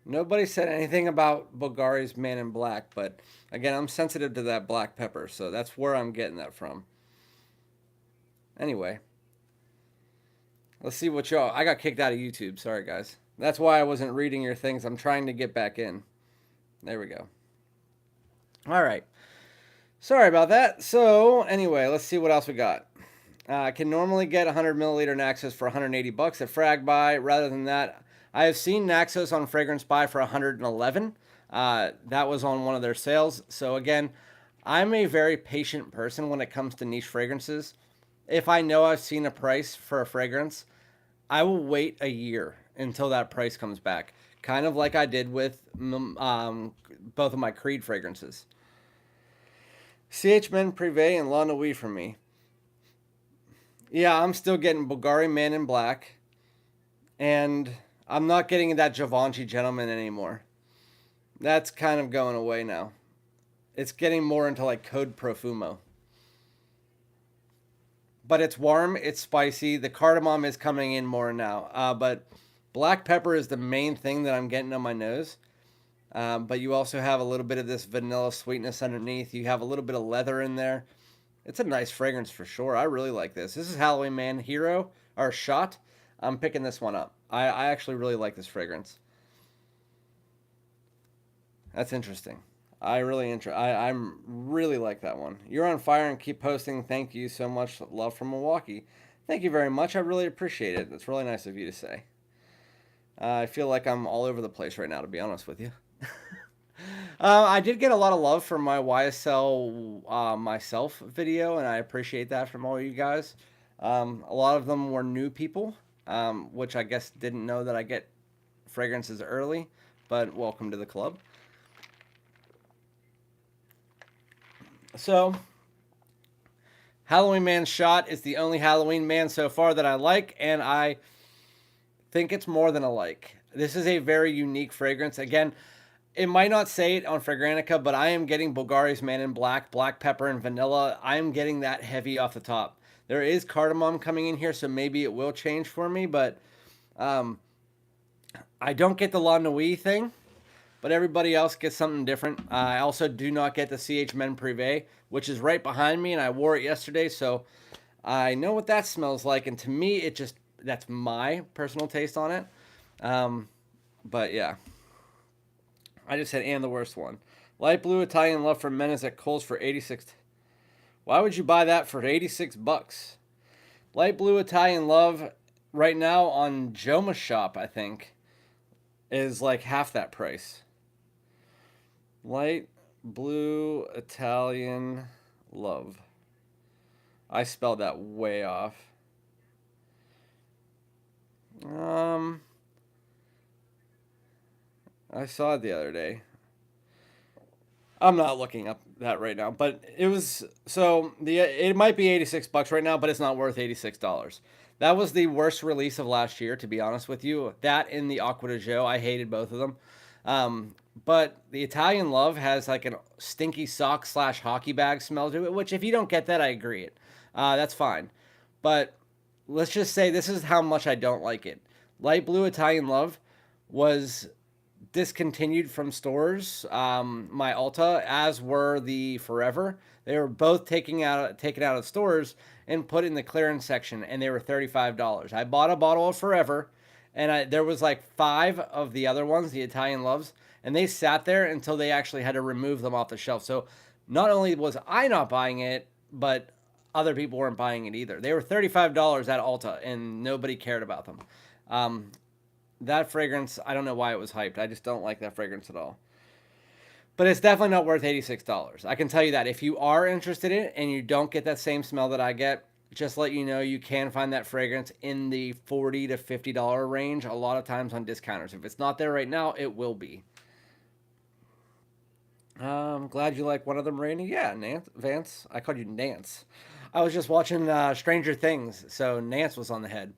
Nobody said anything about Bulgari's Man in Black, but again, I'm sensitive to that black pepper, so that's where I'm getting that from. Anyway, let's see what y'all. I got kicked out of YouTube. Sorry, guys. That's why I wasn't reading your things. I'm trying to get back in. There we go. All right. Sorry about that. So anyway, let's see what else we got. I can normally get 100 milliliter Naxos for 180 bucks at Frag Buy. Rather than that, I have seen Naxos on Fragrance Buy for 111. That was on one of their sales. So again, I'm a very patient person when it comes to niche fragrances. If I know I've seen a price for a fragrance, I will wait a year until that price comes back. Kind of like I did with both of my Creed fragrances. CH Men Privé and La Nuit for me. Yeah, I'm still getting Bulgari Man in Black. And I'm not getting that Givenchy Gentleman anymore. That's kind of going away now. It's getting more into like Code Profumo. But it's warm, it's spicy. The cardamom is coming in more now. But black pepper is the main thing that I'm getting on my nose. But you also have a little bit of this vanilla sweetness underneath. You have a little bit of leather in there. It's a nice fragrance for sure. I really like this. This is Halloween Man Hero, or Shot. I'm picking this one up. I actually really like this fragrance. That's interesting. I'm really like that one. You're on fire and keep posting. Thank you so much. Love from Milwaukee. Thank you very much. I really appreciate it. It's really nice of you to say. I feel like I'm all over the place right now, to be honest with you. I did get a lot of love from my YSL Myself video, and I appreciate that from all you guys. A lot of them were new people, which I guess didn't know that I get fragrances early, but welcome to the club. So, Halloween Man Shot is the only Halloween Man so far that I like, and I think it's more than a like. This is a very unique fragrance. Again, it might not say it on Fragrantica, but I am getting Bulgari's Man in Black, black pepper, and vanilla. I am getting that heavy off the top. There is cardamom coming in here, so maybe it will change for me, but I don't get the La Nuit thing, but everybody else gets something different. I also do not get the CH Men Privé, which is right behind me, and I wore it yesterday, so I know what that smells like, and to me, that's my personal taste on it. But yeah. I just said, and the worst one. Light Blue Italian Love for Men is at Kohl's for 86. Why would you buy that for 86 bucks? Light Blue Italian Love right now on Joma Shop, I think, is like half that price. Light Blue Italian Love. I spelled that way off. I saw it the other day. I'm not looking up that right now, but it was it might be 86 bucks right now, but it's not worth $86. That was the worst release of last year, to be honest with you. That and the Aqua de Joe, I hated both of them. But the Italian Love has like a stinky sock slash hockey bag smell to it, which if you don't get that, I agree. That's fine. But let's just say this is how much I don't like it. Light Blue Italian Love was discontinued from stores. My Ulta, as were the Forever. They were both taken out of stores and put in the clearance section, and they were $35. I bought a bottle of Forever, and there was like 5 of the other ones, the Italian Loves, and they sat there until they actually had to remove them off the shelf. So not only was I not buying it, but other people weren't buying it either. They were $35 at Ulta, and nobody cared about them. That fragrance, I don't know why it was hyped. I just don't like that fragrance at all. But it's definitely not worth $86. I can tell you that. If you are interested in it and you don't get that same smell that I get, just let you know you can find that fragrance in the $40 to $50 range a lot of times on discounters. If it's not there right now, it will be. I'm glad you like one of them, Rainy. Yeah, Nance, Vance. I called you Nance. I was just watching Stranger Things, so Nance was on the head.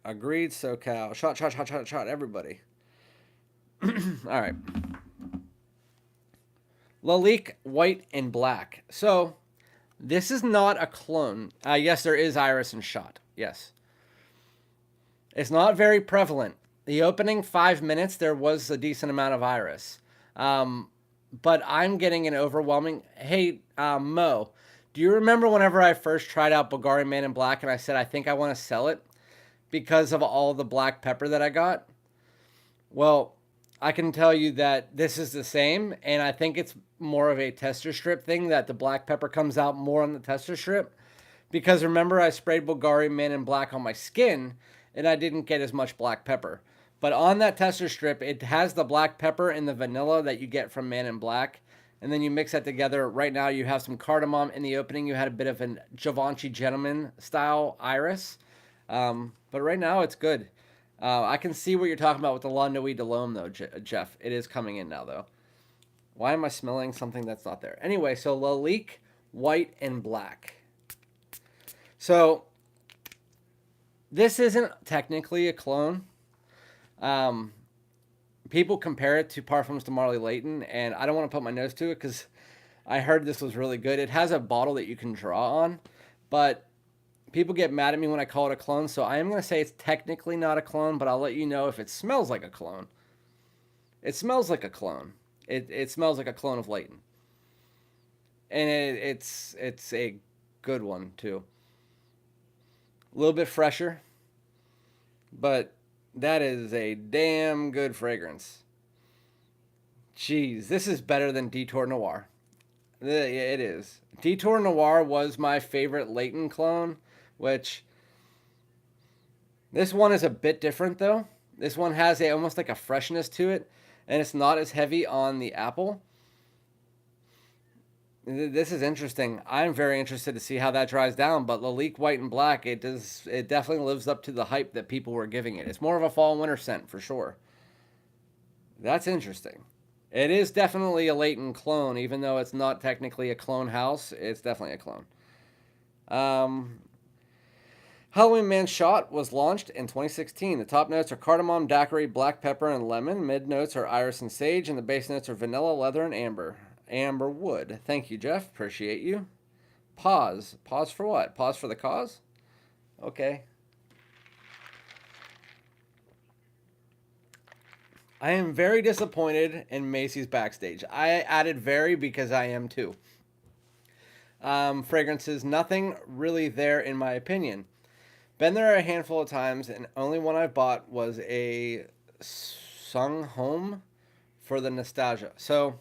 Agreed, SoCal. Shot, everybody. All right. Lalique, white and black. So, this is not a clone. Yes, there is iris and shot. Yes. It's not very prevalent. The opening 5 minutes, there was a decent amount of iris. But I'm getting an overwhelming... Hey, Mo, do you remember whenever I first tried out Bulgari Man in Black and I said I think I want to sell it because of all the black pepper that I got? Well, I can tell you that this is the same, and I think it's more of a tester strip thing, that the black pepper comes out more on the tester strip. Because remember, I sprayed Bulgari Man in Black on my skin, and I didn't get as much black pepper. But on that tester strip, it has the black pepper and the vanilla that you get from Man in Black. And then you mix that together. Right now, you have some cardamom. In the opening, you had a bit of a Givenchy Gentleman style iris. But right now, it's good. I can see what you're talking about with the La Nuit de l'Homme, though, Jeff. It is coming in now, though. Why am I smelling something that's not there? Anyway, so Lalique, white and black. So, this isn't technically a clone. People compare it to Parfums de Marly Layton, and I don't want to put my nose to it because I heard this was really good. It has a bottle that you can draw on, but people get mad at me when I call it a clone, so I am going to say it's technically not a clone, but I'll let you know if it smells like a clone. It smells like a clone. It smells like a clone of Layton. And it's a good one, too. A little bit fresher, but that is a damn good fragrance. Jeez, this is better than Detour Noir. It is. Detour Noir was my favorite Layton clone, which this one is a bit different though. This one has almost like a freshness to it, and it's not as heavy on the apple. This is interesting. I'm very interested to see how that dries down, but Lalique White and Black, it definitely lives up to the hype that people were giving it. It's more of a fall and winter scent for sure. That's interesting. It is definitely a Layton clone, even though it's not technically a clone house. It's definitely a clone. Halloween Man Shot was launched in 2016. The top notes are cardamom, daiquiri, black pepper, and lemon. Mid notes are iris and sage, and the base notes are vanilla, leather, and amber. Amber wood. Thank you, Jeff. Appreciate you. Pause. Pause for what? Pause for the cause? Okay. I am very disappointed in Macy's backstage. I added very because I am too. Fragrances, nothing really there in my opinion. Been there a handful of times, and only one I bought was a Sung Home for the nostalgia. So,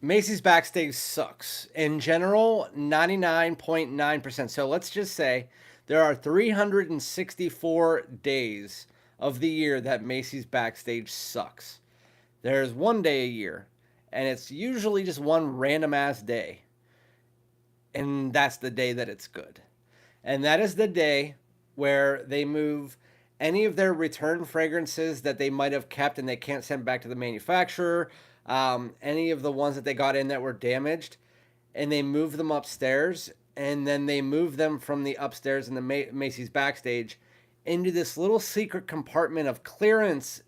Macy's backstage sucks. In general, 99.9%. So let's just say there are 364 days of the year that Macy's backstage sucks. There's one day a year, and it's usually just one random ass day. And that's the day that it's good. And that is the day where they move any of their return fragrances that they might have kept and they can't send back to the manufacturer. Any of the ones that they got in that were damaged, and they move them upstairs, and then they move them from the upstairs in the Macy's backstage into this little secret compartment of clearance.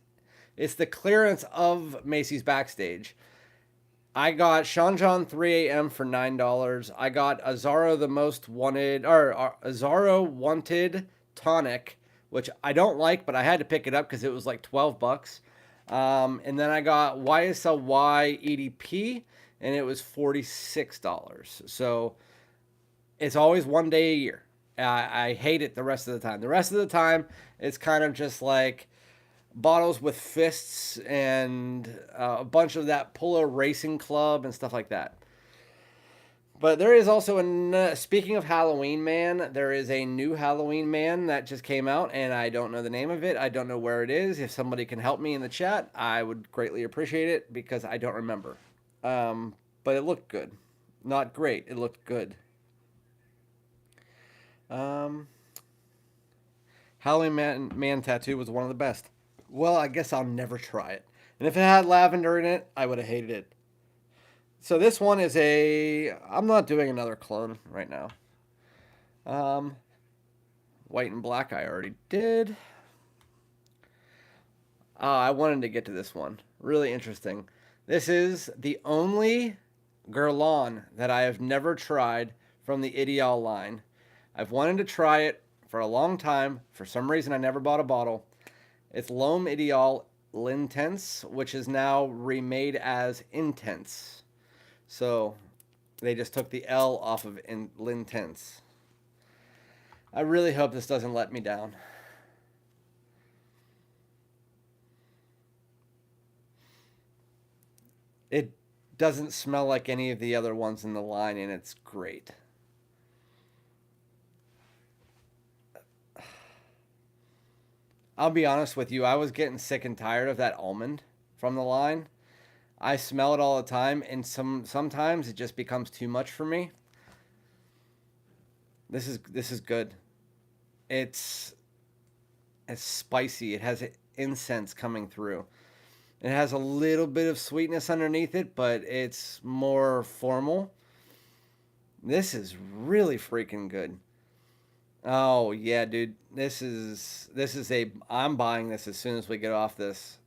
It's the clearance of Macy's Backstage. I got Sean John 3 AM for $9. I got Azaro the Most Wanted, or Azaro Wanted Tonic, which I don't like, but I had to pick it up because it was like $12. And then I got YSL EDP, and it was $46. So it's always one day a year. I hate it the rest of the time. The rest of the time, it's kind of just like bottles with fists and a bunch of that Polo Racing Club and stuff like that. But there is also speaking of Halloween Man, there is a new Halloween Man that just came out, and I don't know the name of it. I don't know where it is. If somebody can help me in the chat, I would greatly appreciate it because I don't remember. But it looked good. Not great. It looked good. Halloween Man tattoo was one of the best. Well, I guess I'll never try it. And if it had lavender in it, I would have hated it. So this one is I'm not doing another clone right now. White and black I already did. I wanted to get to this one. Really interesting. This is the only Guerlain that I have never tried from the Ideal line. I've wanted to try it for a long time. For some reason, I never bought a bottle. It's L'HOMME EDP Lintense, which is now remade as Intense. So they just took the L off of Lintense. I really hope this doesn't let me down. It doesn't smell like any of the other ones in the line, and it's great. I'll be honest with you, I was getting sick and tired of that almond from the line. I smell it all the time, and sometimes it just becomes too much for me. This is good. It's spicy. It has incense coming through. It has a little bit of sweetness underneath it, but it's more formal. This is really freaking good. Oh yeah, dude. I'm buying this as soon as we get off this.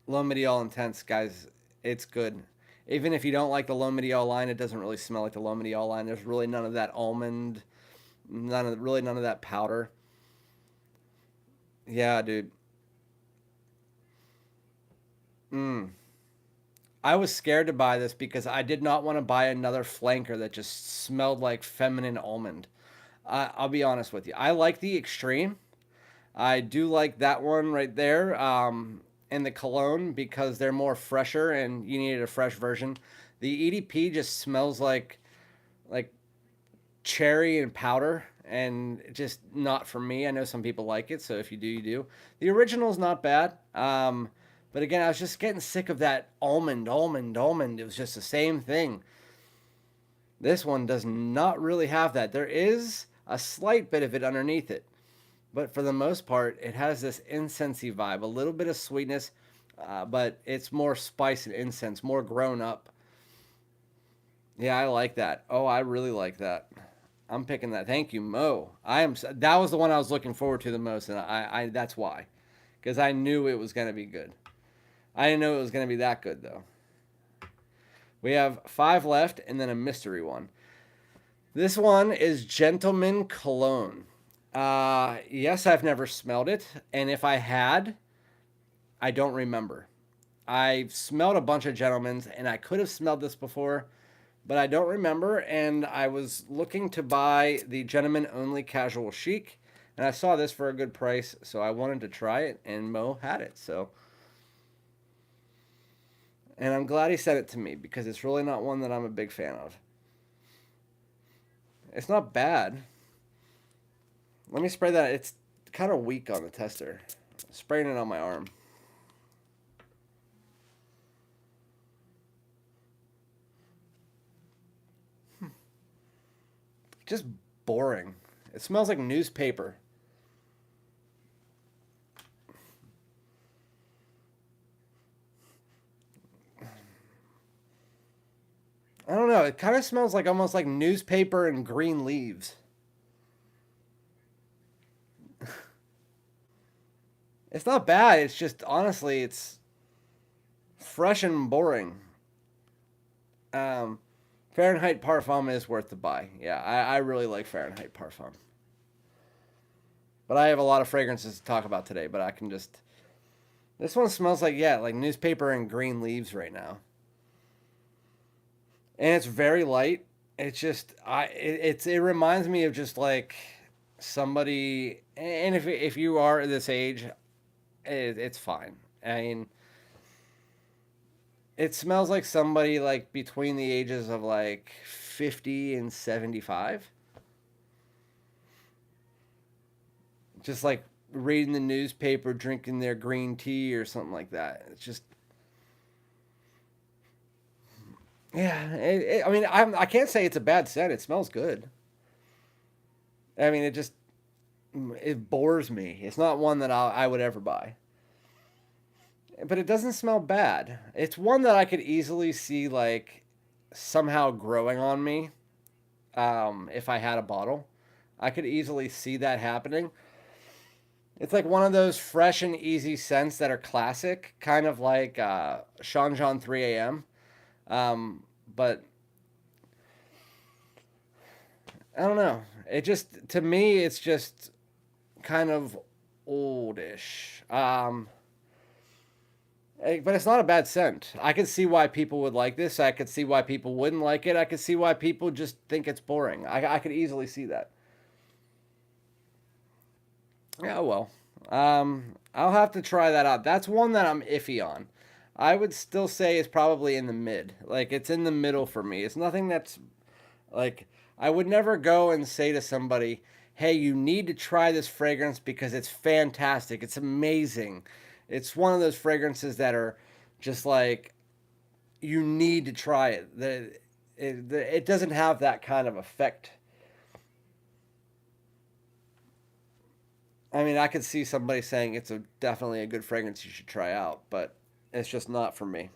L'HOMME EDP Intense, guys. It's good. Even if you don't like the L'HOMME EDP line, it doesn't really smell like the L'HOMME EDP line. There's really none of that almond, none of that powder. Yeah, dude. I was scared to buy this because I did not want to buy another flanker that just smelled like feminine almond. I'll be honest with you. I like the Extreme. I do like that one right there. And the Cologne because they're more fresher and you needed a fresh version. The EDP just smells like cherry and powder and just not for me. I know some people like it, so if you do, you do. The original's not bad. But again, I was just getting sick of that almond. It was just the same thing. This one does not really have that. There is a slight bit of it underneath it. But for the most part, it has this incensey vibe, a little bit of sweetness, but it's more spice and incense, more grown up. Yeah, I like that. Oh, I really like that. I'm picking that. Thank you, Mo. That was the one I was looking forward to the most, and I that's why, because I knew it was gonna be good. I didn't know it was gonna be that good though. We have 5 left, and then a mystery one. This one is Gentleman Cologne. Yes, I've never smelled it, and if I had, I don't remember. I've smelled a bunch of Gentlemen's, and I could have smelled this before, but I don't remember, and I was looking to buy the Gentleman Only Casual Chic, and I saw this for a good price, so I wanted to try it, and Mo had it, so. And I'm glad he sent it to me, because it's really not one that I'm a big fan of. It's not bad. Let me spray that. It's kind of weak on the tester. Spraying it on my arm. Just boring. It smells like newspaper. I don't know. It kind of smells like almost like newspaper and green leaves. It's not bad. It's just, honestly, it's fresh and boring. Um, Fahrenheit Parfum is worth the buy. Yeah, I really like Fahrenheit Parfum. But I have a lot of fragrances to talk about today, but I can just. This one smells like, yeah, like newspaper and green leaves right now. And it's very light. It's just, it reminds me of just like somebody, and if you are this age, it's fine. I mean, it smells like somebody like between the ages of like 50 and 75. Just like reading the newspaper, drinking their green tea or something like that. It's just, yeah. I mean, I can't say it's a bad scent. It smells good. I mean, it bores me. It's not one that I would ever buy. But it doesn't smell bad. It's one that I could easily see like somehow growing on me. If I had a bottle, I could easily see that happening. It's like one of those fresh and easy scents that are classic, kind of like Sean John 3 a.m. But I don't know. It just, to me, it's just kind of oldish. But it's not a bad scent. I can see why people would like this. I could see why people wouldn't like it. I could see why people just think it's boring. I could easily see that. Yeah, well. I'll have to try that out. That's one that I'm iffy on. I would still say it's probably in the mid. Like, it's in the middle for me. It's nothing that's like, I would never go and say to somebody, hey, you need to try this fragrance because it's fantastic. It's amazing. It's one of those fragrances that are just like, you need to try it. It doesn't have that kind of effect. I mean, I could see somebody saying it's definitely a good fragrance you should try out, but it's just not for me.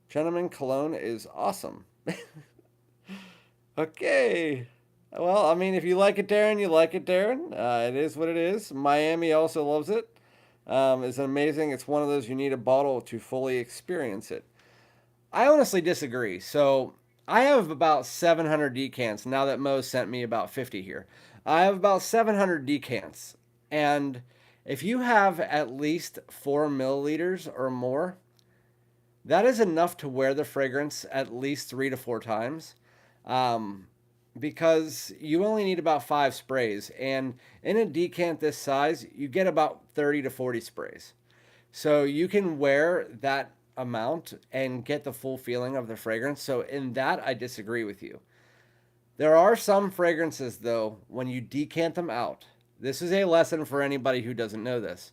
Gentleman Cologne is awesome. Okay. Well, I mean, if you like it, Darren, you like it, Darren. It is what it is. Miami also loves it. It's amazing. It's one of those you need a bottle to fully experience it. I honestly disagree. So I have about 700 decants now that Mo sent me about 50 here. I have about 700 decants. And if you have at least 4 milliliters or more, that is enough to wear the fragrance at least 3 to 4 times. Um, because you only need about 5 sprays. And in a decant this size, you get about 30 to 40 sprays. So you can wear that amount and get the full feeling of the fragrance. So in that, I disagree with you. There are some fragrances, though, when you decant them out. This is a lesson for anybody who doesn't know this.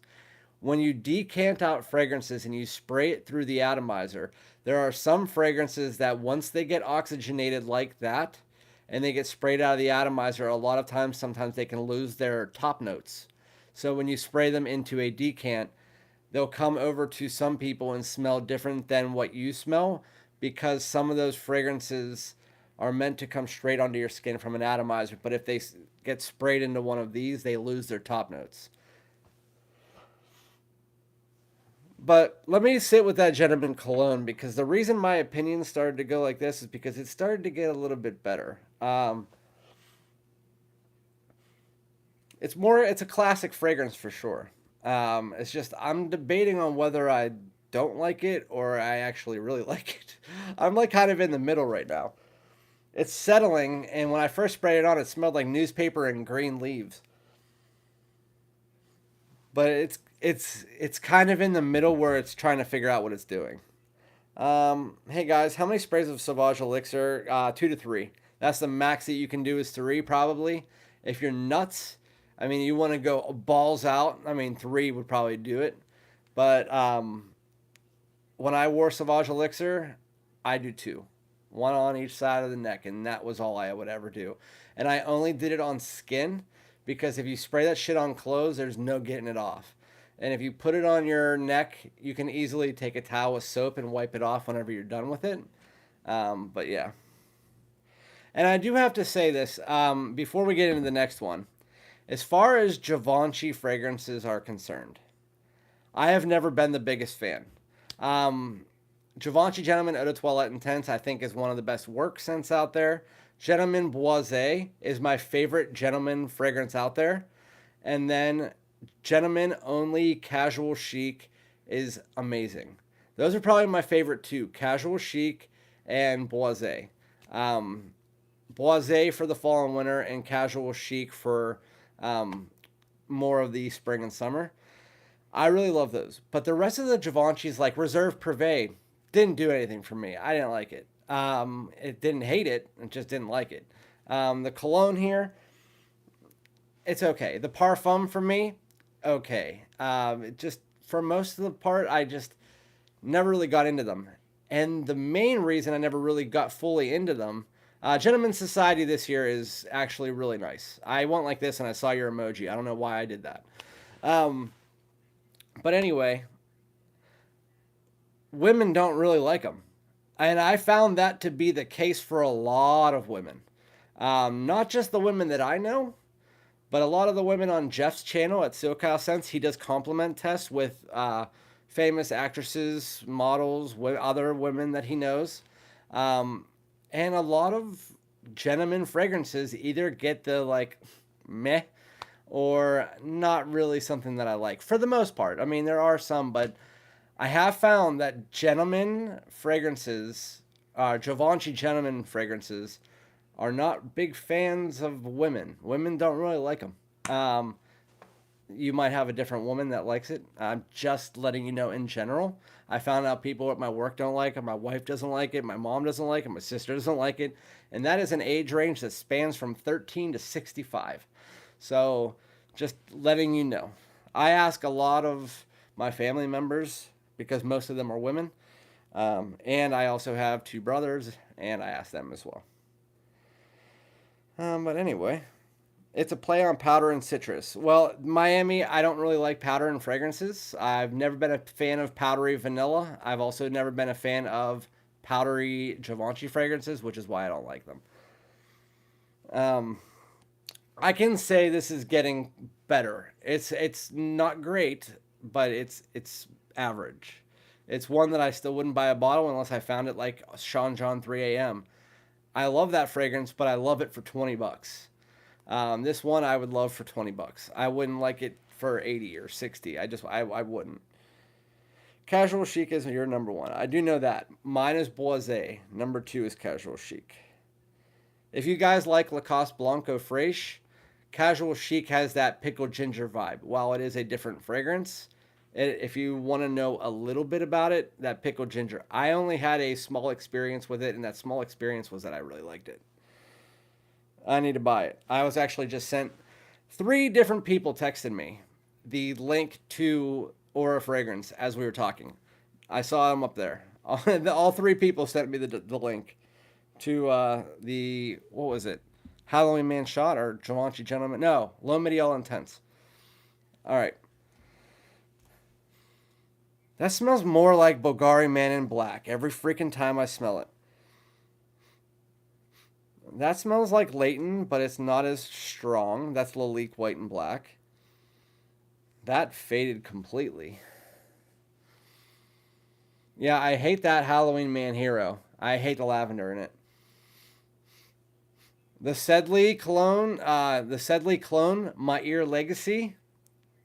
When you decant out fragrances and you spray it through the atomizer, there are some fragrances that once they get oxygenated like that and they get sprayed out of the atomizer, a lot of times, sometimes they can lose their top notes. So when you spray them into a decant, they'll come over to some people and smell different than what you smell because some of those fragrances are meant to come straight onto your skin from an atomizer. But if they get sprayed into one of these, they lose their top notes. But let me sit with that Gentleman Cologne because the reason my opinion started to go like this is because it started to get a little bit better. It's a classic fragrance for sure. It's just I'm debating on whether I don't like it or I actually really like it. I'm like kind of in the middle right now. It's settling, and when I first sprayed it on, it smelled like newspaper and green leaves. But it's kind of in the middle where it's trying to figure out what it's doing. Hey guys, how many sprays of Sauvage Elixir? 2 to 3. That's the max that you can do is 3 probably. If you're nuts, I mean you want to go balls out. I mean 3 would probably do it. But when I wore Sauvage Elixir, I do 2. One on each side of the neck, and that was all I would ever do. And I only did it on skin because if you spray that shit on clothes, there's no getting it off. And if you put it on your neck, you can easily take a towel with soap and wipe it off whenever you're done with it. But yeah. And I do have to say this before we get into the next one. As far as Givenchy fragrances are concerned, I have never been the biggest fan. Givenchy Gentleman Eau de Toilette Intense, I think, is one of the best work scents out there. Gentleman Boisé is my favorite gentleman fragrance out there. And then Gentleman Only Casual Chic is amazing. Those are probably my favorite two, Casual Chic and Boisé. Boisé for the fall and winter, and Casual Chic for more of the spring and summer. I really love those. But the rest of the Givenchy's, like Reserve Privé, didn't do anything for me. I didn't like it. It didn't hate it. It just didn't like it. The cologne here, it's okay. The Parfum for me, okay. It just for most of the part, I just never really got into them. And the main reason I never really got fully into them, Gentleman's Society this year is actually really nice. I went like this and I saw your emoji. I don't know why I did that. But anyway, women don't really like them. And I found that to be the case for a lot of women. Not just the women that I know, but a lot of the women on Jeff's channel at SoCal Sense. He does compliment tests with famous actresses, models, other women that he knows. And a lot of gentleman fragrances either get the like meh or not really something that I like for the most part. I mean, there are some, but I have found that gentleman fragrances, Givenchy gentleman fragrances, are not big fans of women. Women don't really like them. You might have a different woman that likes it. I'm just letting you know in general. I found out people at my work don't like it. My wife doesn't like it. My mom doesn't like it. My sister doesn't like it. And that is an age range that spans from 13 to 65. So just letting you know. I ask a lot of my family members because most of them are women. And I also have two brothers, and I ask them as well. But anyway, it's a play on powder and citrus. Well, Miami, I don't really like powder and fragrances. I've never been a fan of powdery vanilla. I've also never been a fan of powdery Givenchy fragrances, which is why I don't like them. I can say this is getting better. It's not great, but it's average. It's one that I still wouldn't buy a bottle unless I found it like Sean John 3 a.m. I love that fragrance, but I love it for $20. This one I would love for $20. I wouldn't like it for 80 or 60. I wouldn't. Casual Chic is your number one. I do know that. Mine is Boisé. Number two is Casual Chic. If you guys like Lacoste Blanco Fraiche, Casual Chic has that pickled ginger vibe. While it is a different fragrance, if you want to know a little bit about it, that pickled ginger. I only had a small experience with it, and that small experience was that I really liked it. I need to buy it. I was actually just sent 3 different people texted me the link to Aura Fragrance as we were talking. I saw them up there. All 3 people sent me the link to what was it? Halloween Man Shot or Givenchy Gentleman? No, L'HOMME EDP Intense. All right. That smells more like Bulgari Man in Black every freaking time I smell it. That smells like Leighton, but it's not as strong. That's Lalique White and Black. That faded completely. Yeah, I hate that Halloween Man Hero. I hate the lavender in it. The Sedley cologne, Maahir Legacy,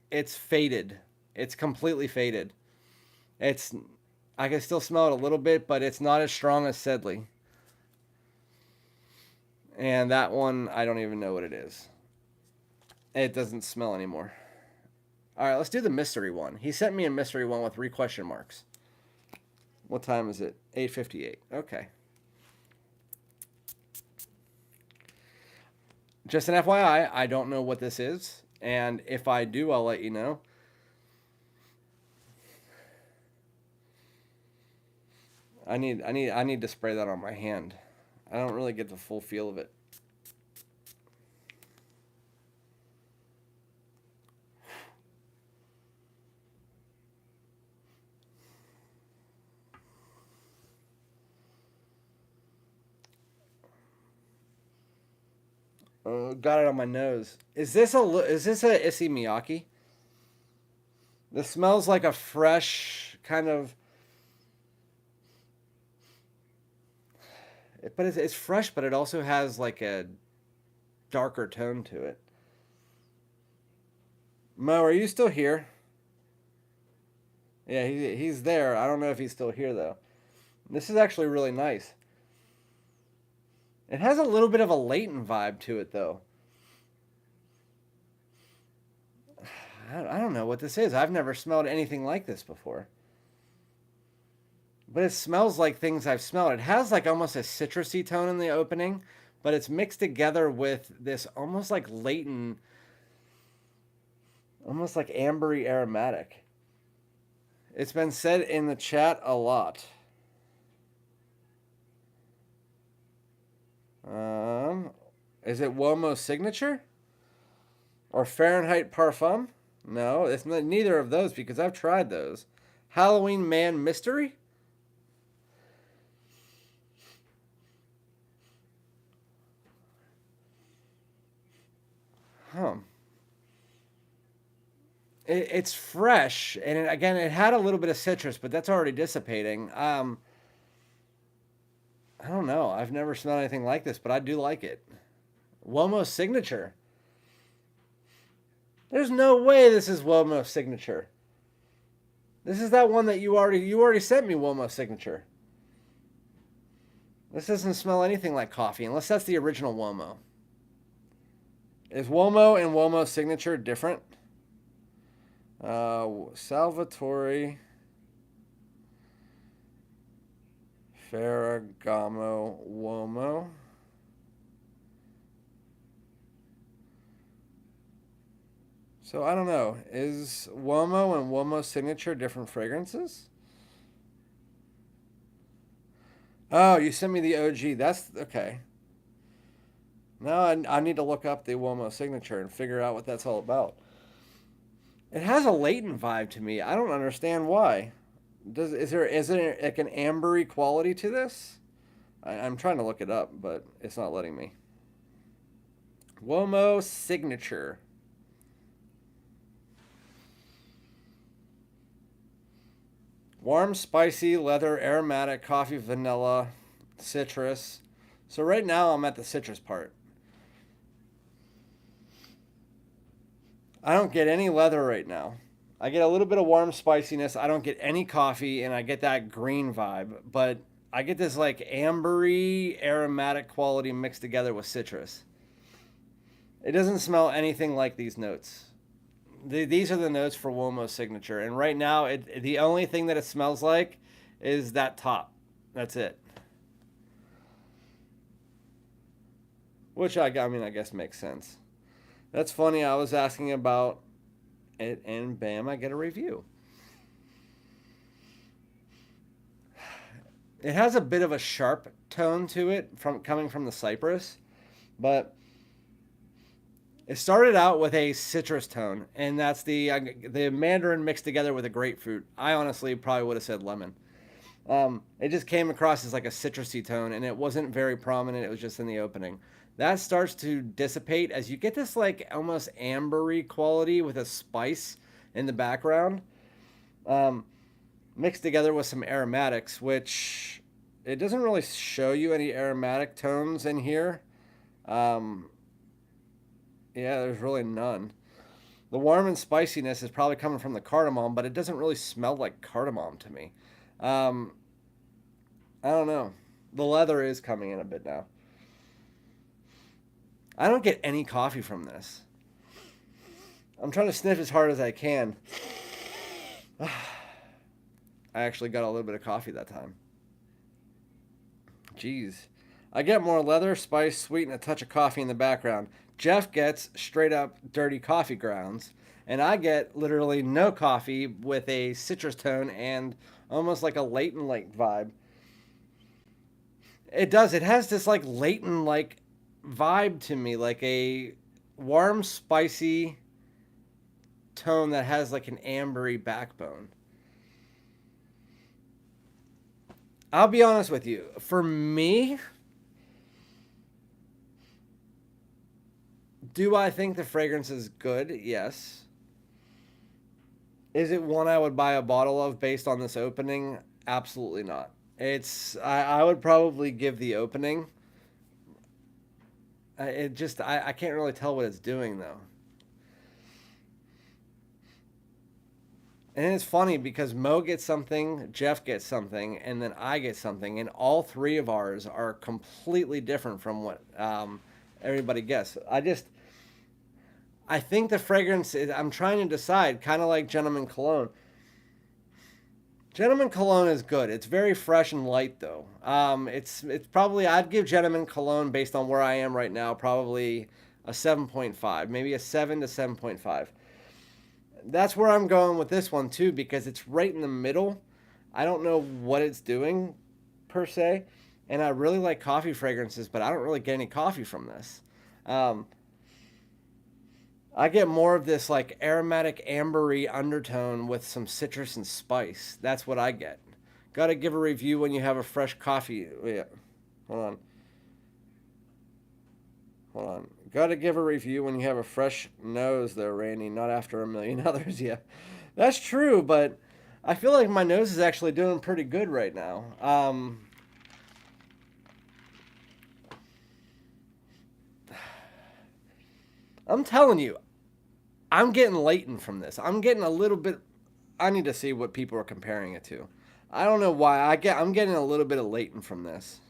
it's faded. It's completely faded. I can still smell it a little bit, but it's not as strong as Sedley. And that one, I don't even know what it is. It doesn't smell anymore. All right, let's do the mystery one. He sent me a mystery one with 3 question marks. What time is it? 8:58. Okay. Just an FYI, I don't know what this is, and if I do, I'll let you know. I need to spray that on my hand. I don't really get the full feel of it. Got it on my nose. Is this a Issey Miyake? This smells like a fresh kind of, but it's fresh, but it also has like a darker tone to it. Mo, are you still here? Yeah, he's there. I don't know if he's still here though. This is actually really nice. It has a little bit of a latent vibe to it though. I don't know what this is. I've never smelled anything like this before. But it smells like things I've smelled. It has like almost a citrusy tone in the opening, but it's mixed together with this almost like latent, almost like ambery aromatic. It's been said in the chat a lot. Is it Womo Signature? Or Fahrenheit Parfum? No, it's not, neither of those because I've tried those. Halloween Man Mystery? Huh. It's fresh, and again, it had a little bit of citrus, but that's already dissipating. I don't know. I've never smelled anything like this, but I do like it. Womo Signature. There's no way this is Womo Signature. This is that one that you already sent me, Womo Signature. This doesn't smell anything like coffee, unless that's the original Womo. Is Womo and Womo Signature different? Salvatore Ferragamo Womo. So I don't know. Is Womo and Womo Signature different fragrances? Oh, you sent me the OG. That's okay. Now I need to look up the Womo Signature and figure out what that's all about. It has a latent vibe to me. I don't understand why. Is there like an ambery quality to this? I'm trying to look it up, but it's not letting me. Womo Signature. Warm, spicy, leather, aromatic, coffee, vanilla, citrus. So right now I'm at the citrus part. I don't get any leather right now. I get a little bit of warm spiciness. I don't get any coffee, and I get that green vibe. But I get this like ambery, aromatic quality mixed together with citrus. It doesn't smell anything like these notes. These are the notes for Womo Signature, and right now, the only thing that it smells like is that top. That's it. Which I mean, I guess makes sense. That's funny. I was asking about it, and bam, I get a review. It has a bit of a sharp tone to it coming from the cypress, but it started out with a citrus tone, and that's the mandarin mixed together with a grapefruit. I honestly probably would have said lemon. It just came across as like a citrusy tone, and it wasn't very prominent. It was just in the opening. That starts to dissipate as you get this like almost ambery quality with a spice in the background, mixed together with some aromatics, which it doesn't really show you any aromatic tones in here. Yeah, there's really none. The warm and spiciness is probably coming from the cardamom, but it doesn't really smell like cardamom to me. I don't know. The leather is coming in a bit now. I don't get any coffee from this. I'm trying to sniff as hard as I can. I actually got a little bit of coffee that time. Jeez. I get more leather, spice, sweet, and a touch of coffee in the background. Jeff gets straight up dirty coffee grounds, and I get literally no coffee with a citrus tone and almost like a latent like vibe. It does. It has this like latent like vibe to me, like a warm, spicy tone that has like an ambery backbone. I'll be honest with you. For me, Do I think the fragrance is good? Yes. Is it one I would buy a bottle of based on this opening? Absolutely not. I would probably give the opening. I can't really tell what it's doing though. And it's funny because Mo gets something, Jeff gets something, and then I get something, and all three of ours are completely different from what everybody gets. I think the fragrance is, I'm trying to decide, kind of like Gentleman Cologne. Gentleman Cologne is good. It's very fresh and light though. It's probably, I'd give Gentleman Cologne based on where I am right now probably a 7.5, maybe a 7 to 7.5. That's where I'm going with this one too because it's right in the middle. I don't know what it's doing per se, and I really like coffee fragrances, but I don't really get any coffee from this. Um, I get more of this like aromatic ambery undertone with some citrus and spice. That's what I get. Got to give a review when you have a fresh coffee. Yeah. Hold on. Hold on. Got to give a review when you have a fresh nose, though, Randy, not after a million others. Yeah. That's true, but I feel like my nose is actually doing pretty good right now. I'm telling you, I'm getting latent from this. I'm getting a little bit. I need to see what people are comparing it to. I don't know why. I'm getting a little bit of latent from this.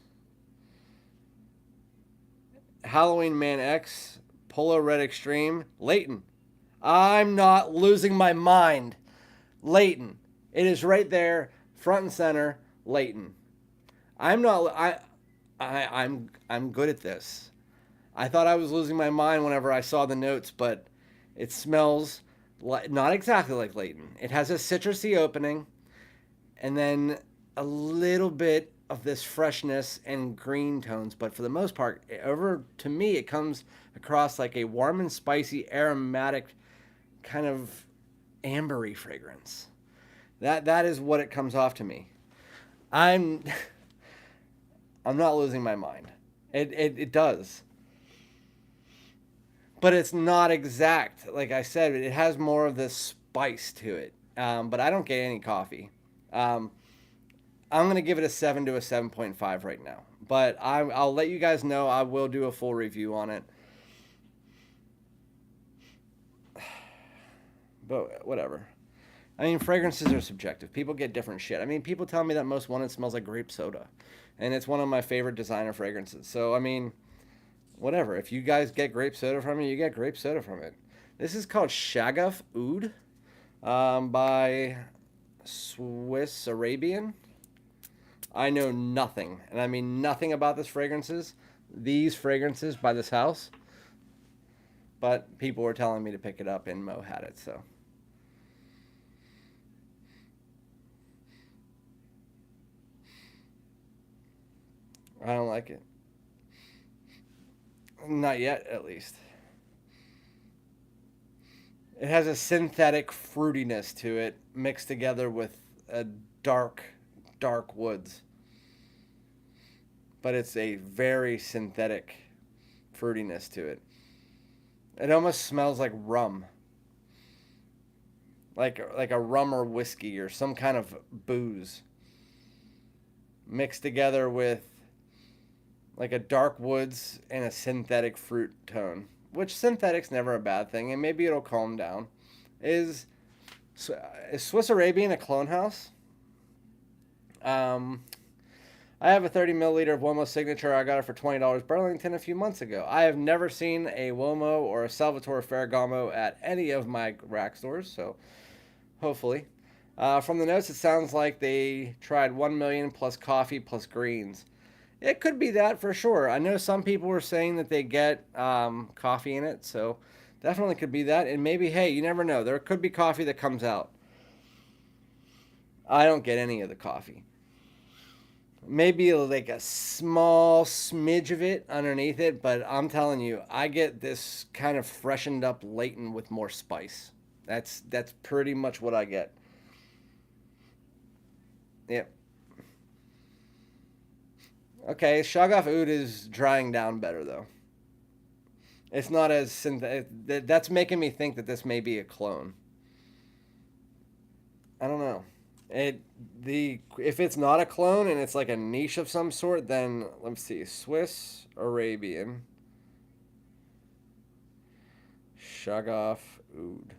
Halloween Man X, Polo Red Extreme, Leighton. I'm not losing my mind. Leighton. It is right there, front and center, Leighton. I'm not I'm good at this. I thought I was losing my mind whenever I saw the notes, but it smells not exactly like Leighton. It has a citrusy opening and then a little bit of this freshness and green tones, but for the most part, over to me, it comes across like a warm and spicy, aromatic, kind of ambery fragrance. That is what it comes off to me. I'm I'm not losing my mind. It does, but it's not exact. Like I said, it has more of this spice to it. But I don't get any coffee. Um, I'm going to give it a 7 to a 7.5 right now. But I'll let you guys know. I will do a full review on it. But whatever. I mean, fragrances are subjective. People get different shit. I mean, people tell me that Most Wanted smells like grape soda. And it's one of my favorite designer fragrances. So, I mean, whatever. If you guys get grape soda from it, you get grape soda from it. This is called Shagaf Oud by Swiss Arabian. I know nothing, and I mean nothing about these fragrances by this house. But people were telling me to pick it up, and Mo had it, so. I don't like it. Not yet, at least. It has a synthetic fruitiness to it, mixed together with a dark, dark woods. But it's a very synthetic fruitiness to it. It almost smells like rum. Like a rum or whiskey or some kind of booze. Mixed together with like a dark woods and a synthetic fruit tone. Which synthetic's never a bad thing, and maybe it'll calm down. Is Swiss Arabian a clone house? I have a 30 milliliter of Womo Signature. I got it for $20 Burlington a few months ago. I have never seen a Womo or a Salvatore Ferragamo at any of my rack stores, so hopefully. From the notes, it sounds like they tried 1 million plus coffee plus greens. It could be that for sure. I know some people were saying that they get coffee in it, so definitely could be that. And maybe, hey, you never know. There could be coffee that comes out. I don't get any of the coffee. Maybe like a small smidge of it underneath it, but I'm telling you, I get this kind of freshened up latent with more spice. That's pretty much what I get. Yep. Okay, Shagaf Oud is drying down better though. It's not as that's making me think that this may be a clone. I don't know. If it's not a clone and it's like a niche of some sort, then let's see. Swiss Arabian Shagaf Oud.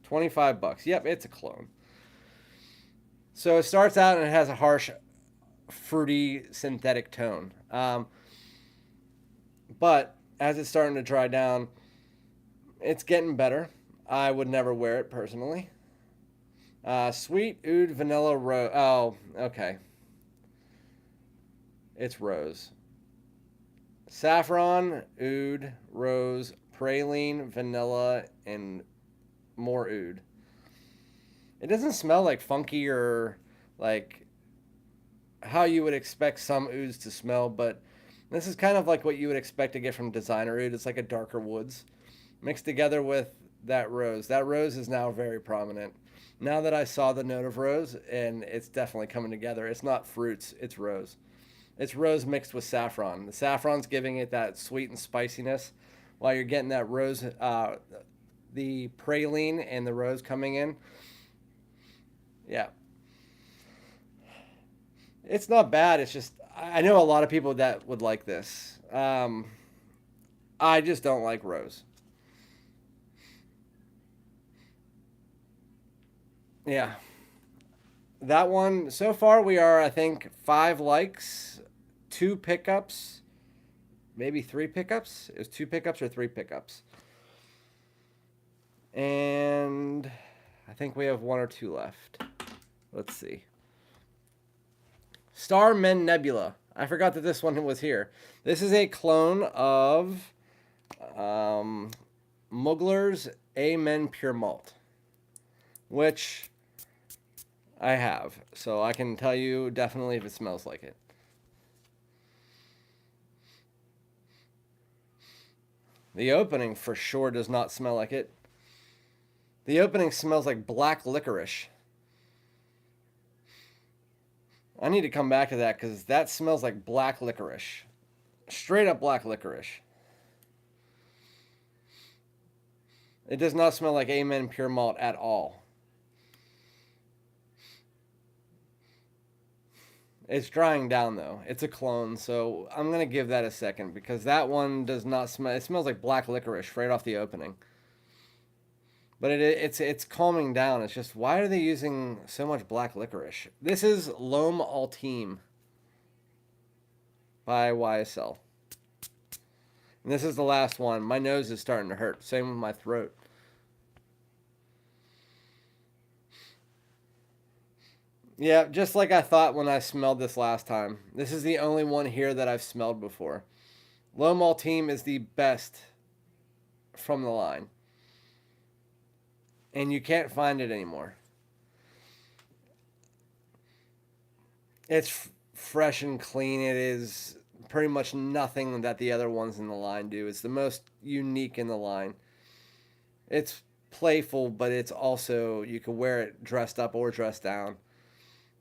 $25. Yep, it's a clone. So it starts out and it has a harsh, fruity, synthetic tone. But as it's starting to dry down, it's getting better. I would never wear it personally. Sweet oud vanilla rose. Oh, okay. It's rose. Saffron, oud, rose, praline, vanilla, and more oud. It doesn't smell like funky or like how you would expect some ouds to smell, but this is kind of like what you would expect to get from designer oud. It's like a darker woods mixed together with that rose. That rose is now very prominent. Now that I saw the note of rose, and it's definitely coming together. It's not fruits, it's rose. It's rose mixed with saffron. The saffron's giving it that sweet and spiciness, while you're getting that rose, the praline and the rose coming in. Yeah. It's not bad. It's just, I know a lot of people that would like this. I just don't like rose. Yeah. That one, so far we are, I think, 5 likes, 2 pickups, maybe 3 pickups. It was 2 pickups or 3 pickups. And I think we have 1 or 2 left. Let's see. Star Men Nebula. I forgot that this one was here. This is a clone of Mugler's Amen Pure Malt, which I have. So I can tell you definitely if it smells like it. The opening for sure does not smell like it. The opening smells like black licorice. I need to come back to that because that smells like black licorice. Straight up black licorice. It does not smell like Amen Pure Malt at all. It's drying down though. It's a clone, so I'm going to give that a second because that one does not smell. It smells like black licorice right off the opening. But it's calming down. It's just, why are they using so much black licorice? This is L'HOMME Ultime by YSL. And this is the last one. My nose is starting to hurt. Same with my throat. Yeah, just like I thought when I smelled this last time. This is the only one here that I've smelled before. L'HOMME Ultime is the best from the line. And you can't find it anymore. It's fresh and clean. It is pretty much nothing that the other ones in the line do. It's the most unique in the line. It's playful, but it's also, you can wear it dressed up or dressed down.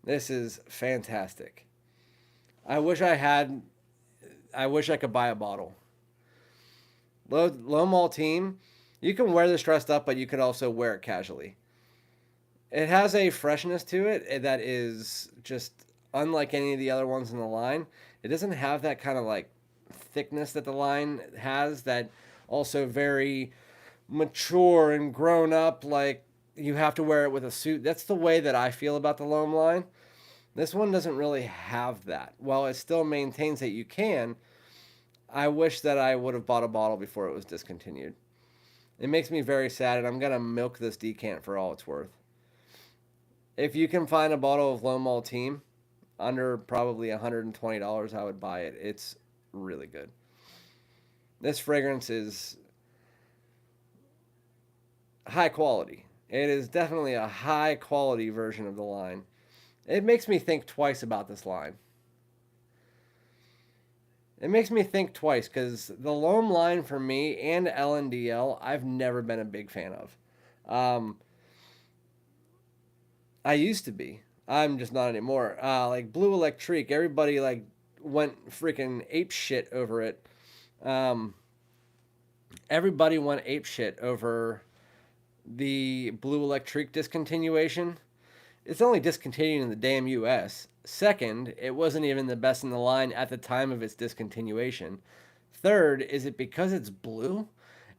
This is fantastic. I wish I could buy a bottle. L'HOMME Ultime, you can wear this dressed up, but you could also wear it casually. It has a freshness to it that is just unlike any of the other ones in the line. It doesn't have that kind of like thickness that the line has, that also very mature and grown up, like you have to wear it with a suit. That's the way that I feel about the L'HOMME line. This one doesn't really have that. While it still maintains that you can, I wish that I would have bought a bottle before it was discontinued. It makes me very sad, and I'm going to milk this decant for all it's worth. If you can find a bottle of L'HOMME Ultime under probably $120, I would buy it. It's really good. This fragrance is high quality. It is definitely a high quality version of the line. It makes me think twice about this line. It makes me think twice because the L'HOMME line for me and LNDL, I've never been a big fan of. I used to be. I'm just not anymore. Like Blue Electrique, everybody like went freaking ape shit over it. Um, Everybody went apeshit over the Blue Electric discontinuation. It's only discontinued in the damn US. Second, it wasn't even the best in the line at the time of its discontinuation. Third, is it because it's blue?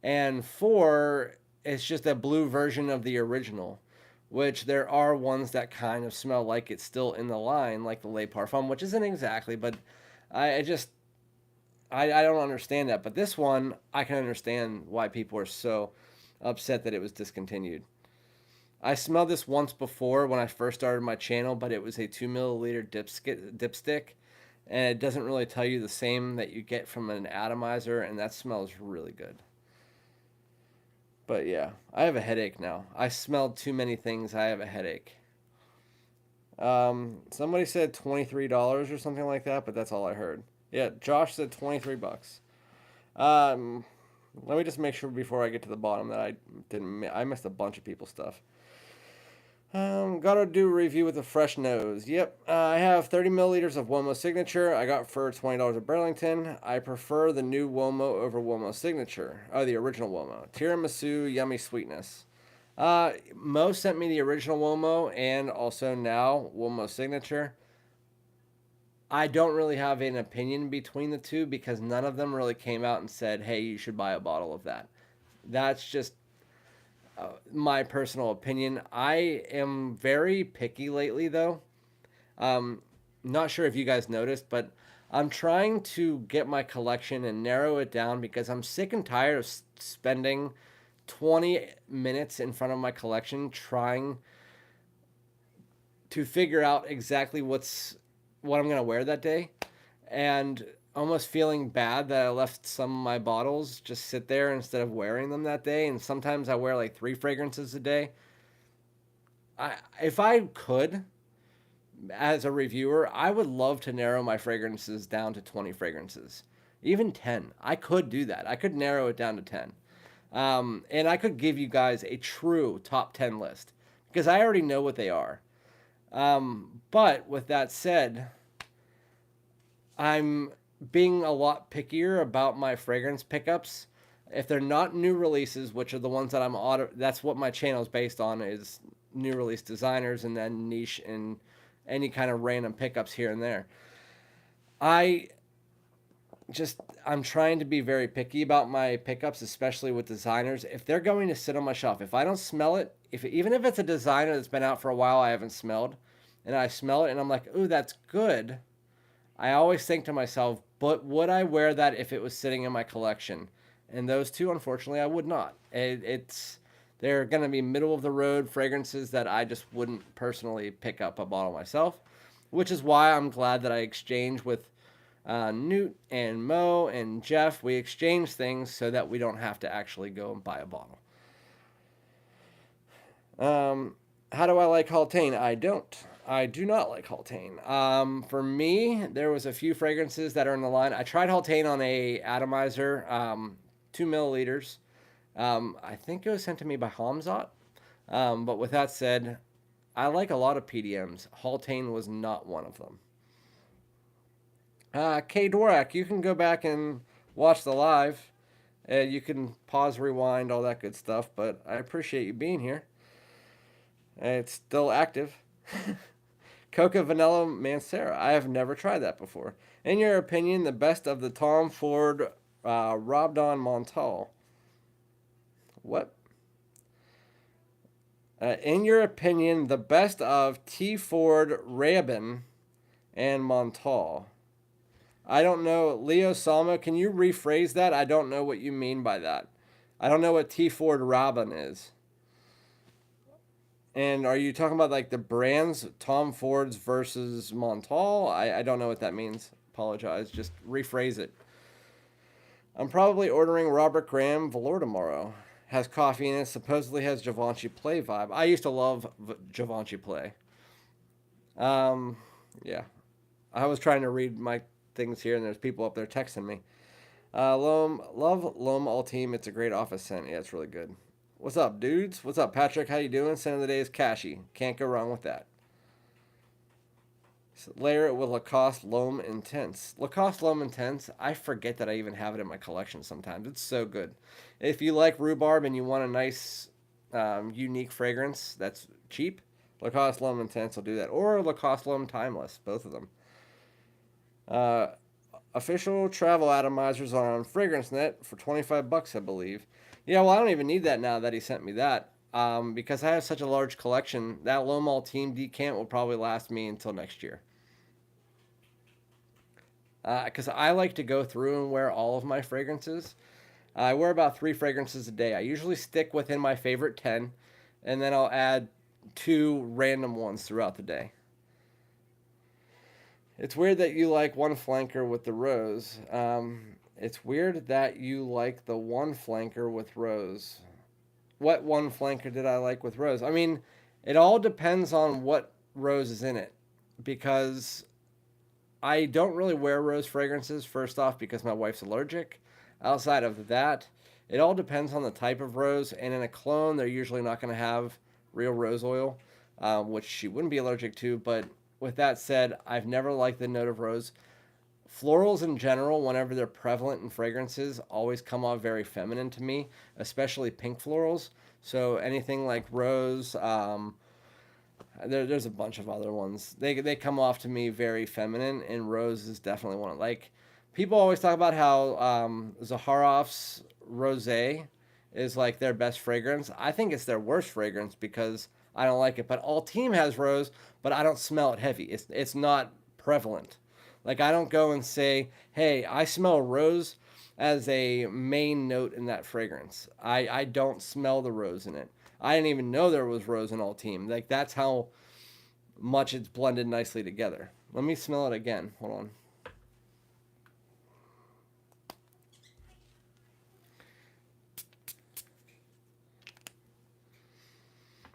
And four, it's just a blue version of the original, which there are ones that kind of smell like it's still in the line, like the L'Eau de Parfum, which isn't exactly, but I just, I don't understand that. But this one, I can understand why people are so upset that it was discontinued. I smelled this once before when I first started my channel, but it was a 2 milliliter dipstick, and it doesn't really tell you the same that you get from an atomizer, and that smells really good. But yeah, I have a headache now. I smelled too many things. I have a headache. Somebody said $23 or something like that, but that's all I heard. Yeah, Josh said 23 bucks. Let me just make sure before I get to the bottom that I missed a bunch of people's stuff. Gotta do a review with a fresh nose. Yep, I have 30 milliliters of Womo Signature. I got for $20 at Burlington. I prefer the new Womo over Womo Signature. Oh, the original Womo. Tiramisu, yummy sweetness. Mo sent me the original Womo and also now Womo Signature. I don't really have an opinion between the two because none of them really came out and said, hey, you should buy a bottle of that. That's just my personal opinion. I am very picky lately, though. Not sure if you guys noticed, but I'm trying to get my collection and narrow it down because I'm sick and tired of spending 20 minutes in front of my collection trying to figure out exactly what I'm going to wear that day, and almost feeling bad that I left some of my bottles just sit there instead of wearing them that day. And sometimes I wear like 3 fragrances a day. If I could, as a reviewer, I would love to narrow my fragrances down to 20 fragrances, even 10. I could do that. I could narrow it down to 10. And I could give you guys a true top 10 list because I already know what they are. But with that said, I'm being a lot pickier about my fragrance pickups. If they're not new releases, which are the ones that that's what my channel is based on, is new release designers and then niche and any kind of random pickups here and there. I'm trying to be very picky about my pickups, especially with designers. If they're going to sit on my shelf, if I don't smell it, even if it's a designer that's been out for a while I haven't smelled, and I smell it and I'm like, ooh, that's good, I always think to myself, but would I wear that if it was sitting in my collection? And those two, unfortunately, I would not. They're going to be middle of the road fragrances that I just wouldn't personally pick up a bottle myself, which is why I'm glad that I exchanged with Newt and Mo and Jeff. We exchange things so that we don't have to actually go and buy a bottle. How do I like Haultain? I do not like Haultain. For me, there was a few fragrances that are in the line. I tried Haultain on a atomizer, 2 milliliters. I think it was sent to me by Hamzat. But with that said, I like a lot of PDMs. Haultain was not one of them. K Dworak, you can go back and watch the live. You can pause, rewind, all that good stuff. But I appreciate you being here. It's still active. Coca Vanilla Mancera. I have never tried that before. In your opinion, the best of the Tom Ford Robdon Montal. What? In your opinion, the best of T. Ford Rabin and Montal. I don't know. Leo Salma, can you rephrase that? I don't know what you mean by that. I don't know what T. Ford Rabin is. And are you talking about like the brands, Tom Ford's versus Montal? I don't know what that means. Apologize. Just rephrase it. I'm probably ordering Robert Graham Velour tomorrow. Has coffee in it. Supposedly has Givenchy Play vibe. I used to love Givenchy Play. Yeah. I was trying to read my things here, and there's people up there texting me. Love Lhomme Ultime. It's a great office scent. Yeah, it's really good. What's up, dudes? What's up, Patrick? How you doing? Scent of the day is Cashy. Can't go wrong with that. So layer it with Lacoste L'Homme Intense. Lacoste L'Homme Intense, I forget that I even have it in my collection sometimes. It's so good. If you like rhubarb and you want a nice, unique fragrance that's cheap, Lacoste L'Homme Intense will do that. Or Lacoste L'Homme Timeless, both of them. Uh, Official travel atomizers are on FragranceNet for 25 bucks, I believe. Yeah, well, I don't even need that now that he sent me that. Because I have such a large collection, that L'Homme Ultime decant will probably last me until next year. Because I like to go through and wear all of my fragrances. I wear about 3 fragrances a day. I usually stick within my favorite 10, and then I'll add 2 random ones throughout the day. It's weird that you like one flanker with the rose. It's weird that you like the one flanker with rose. What one flanker did I like with rose? I mean, it all depends on what rose is in it. Because I don't really wear rose fragrances, first off, because my wife's allergic. Outside of that, it all depends on the type of rose. And in a cologne, they're usually not going to have real rose oil, which she wouldn't be allergic to. But with that said, I've never liked the note of rose. Florals in general, whenever they're prevalent in fragrances, always come off very feminine to me, especially pink florals. So anything like rose, there's a bunch of other ones. They come off to me very feminine, and rose is definitely one. Like, people always talk about how Zaharoff's Rosé is like their best fragrance. I think it's their worst fragrance because I don't like it. But Ultime has rose, but I don't smell it heavy. It's not prevalent. Like, I don't go and say, hey, I smell rose as a main note in that fragrance. I don't smell the rose in it. I didn't even know there was rose in Ultime. Like, that's how much it's blended nicely together. Let me smell it again. Hold on.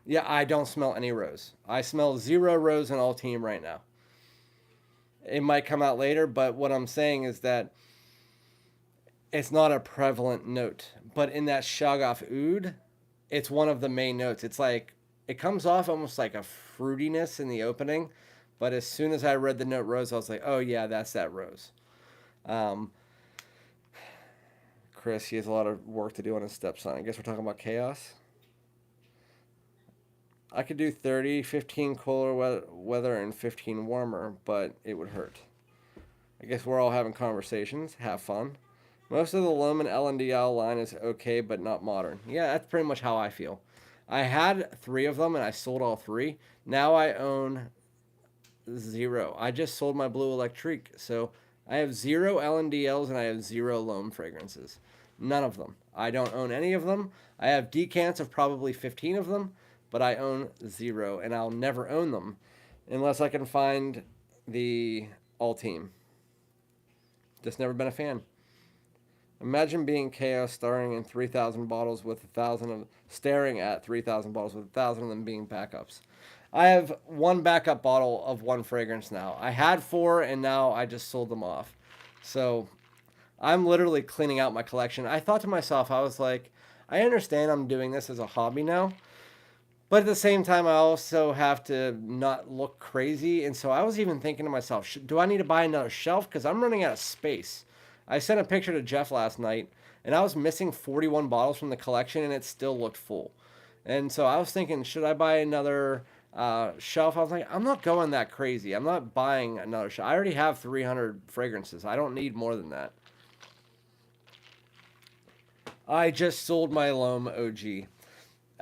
Yeah, I don't smell any rose. I smell 0 rose in Ultime right now. It might come out later, but what I'm saying is that it's not a prevalent note. But in that Shagaf Oud, it's one of the main notes. It's like, it comes off almost like a fruitiness in the opening, but as soon as I read the note rose, I was like, oh yeah, that's that rose. Um, Chris, he has a lot of work to do on his stepson. I guess we're talking about chaos. I could do 30, 15 cooler weather, and 15 warmer, but it would hurt. I guess we're all having conversations. Have fun. Most of the L'Homme and L&DL line is okay, but not modern. Yeah, that's pretty much how I feel. I had 3 of them, and I sold all 3. Now I own 0. I just sold my Blue Electrique, so I have 0 L&DLs, and I have 0 L'Homme fragrances. None of them. I don't own any of them. I have decants of probably 15 of them, but I own 0, and I'll never own them unless I can find the Ultime. Just never been a fan. Imagine being chaos, staring in 3,000 bottles with 1,000 of staring at 3,000 bottles with 1,000 of them being backups. I have 1 backup bottle of 1 fragrance now. I had 4, and now I just sold them off. So I'm literally cleaning out my collection. I thought to myself, I was like, I understand I'm doing this as a hobby now, but at the same time, I also have to not look crazy. And so I was even thinking to myself, do I need to buy another shelf? Because I'm running out of space. I sent a picture to Jeff last night, and I was missing 41 bottles from the collection, and it still looked full. And so I was thinking, should I buy another shelf? I was like, I'm not going that crazy. I'm not buying another shelf. I already have 300 fragrances. I don't need more than that. I just sold my L'Homme OG.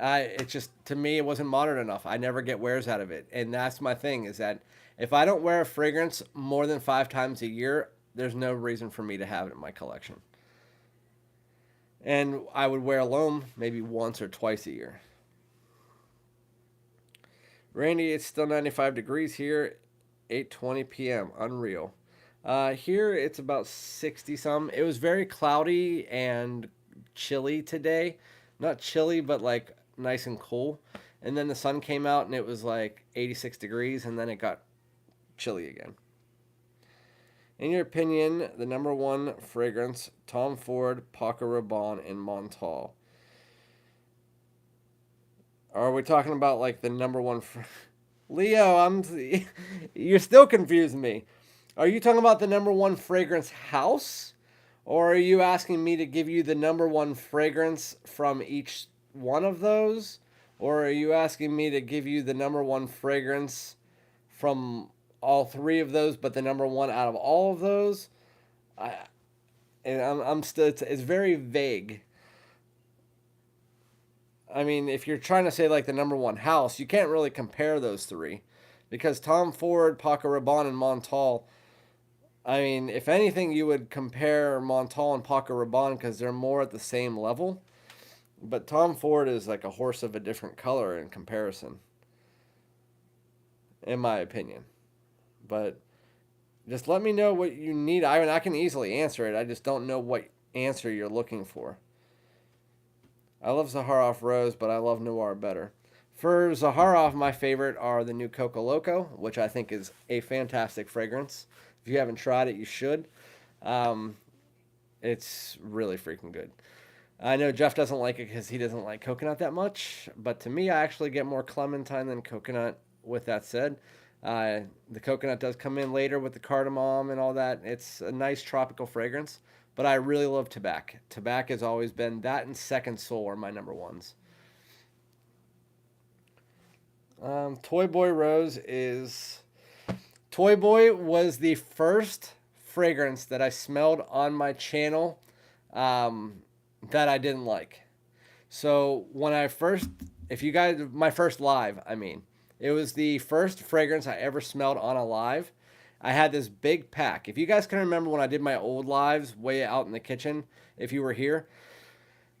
It just, to me, it wasn't modern enough. I never get wears out of it. And that's my thing, is that if I don't wear a fragrance more than 5 times a year, there's no reason for me to have it in my collection. And I would wear L'Homme maybe once or twice a year. Randy, it's still 95 degrees here, 8:20 p.m. Unreal. Here it's about 60 some. It was very cloudy and chilly today. Not chilly, but like nice and cool. And then the sun came out and it was like 86 degrees, and then it got chilly again. In your opinion, the number 1 fragrance, Tom Ford, Paco Rabanne, and Montal. Are we talking about like the number 1? Leo, you're still confusing me. Are you talking about the number one fragrance house? Or are you asking me to give you the number one fragrance from each one of those? Or are you asking me to give you the number one fragrance from all three of those, but the number one out of all of those? I, I'm still, it's very vague. I mean, if you're trying to say like the number one house, you can't really compare those three because Tom Ford, Paco Rabanne, and Montal. I mean, if anything, you would compare Montal and Paco Rabanne because they're more at the same level. But Tom Ford is like a horse of a different color in comparison, in my opinion. But just let me know what you need. I mean, I can easily answer it. I just don't know what answer you're looking for. I love Zaharoff Rose, but I love Noir better. For Zaharoff, my favorite are the new Coco Loco, which I think is a fantastic fragrance. If you haven't tried it, you should. It's really freaking good. I know Jeff doesn't like it because he doesn't like coconut that much, but to me, I actually get more clementine than coconut. With that said, the coconut does come in later with the cardamom and all that. It's a nice tropical fragrance, but I really love Tobacco. Tobacco has always been that, and Second Soul are my number ones. Toy Boy Rose is... Toy Boy was the first fragrance that I smelled on my channel that I didn't like. So when I first, if you guys, my first live, I mean, it was the first fragrance I ever smelled on a live. I had this big pack. If you guys can remember when I did my old lives way out in the kitchen, if you were here,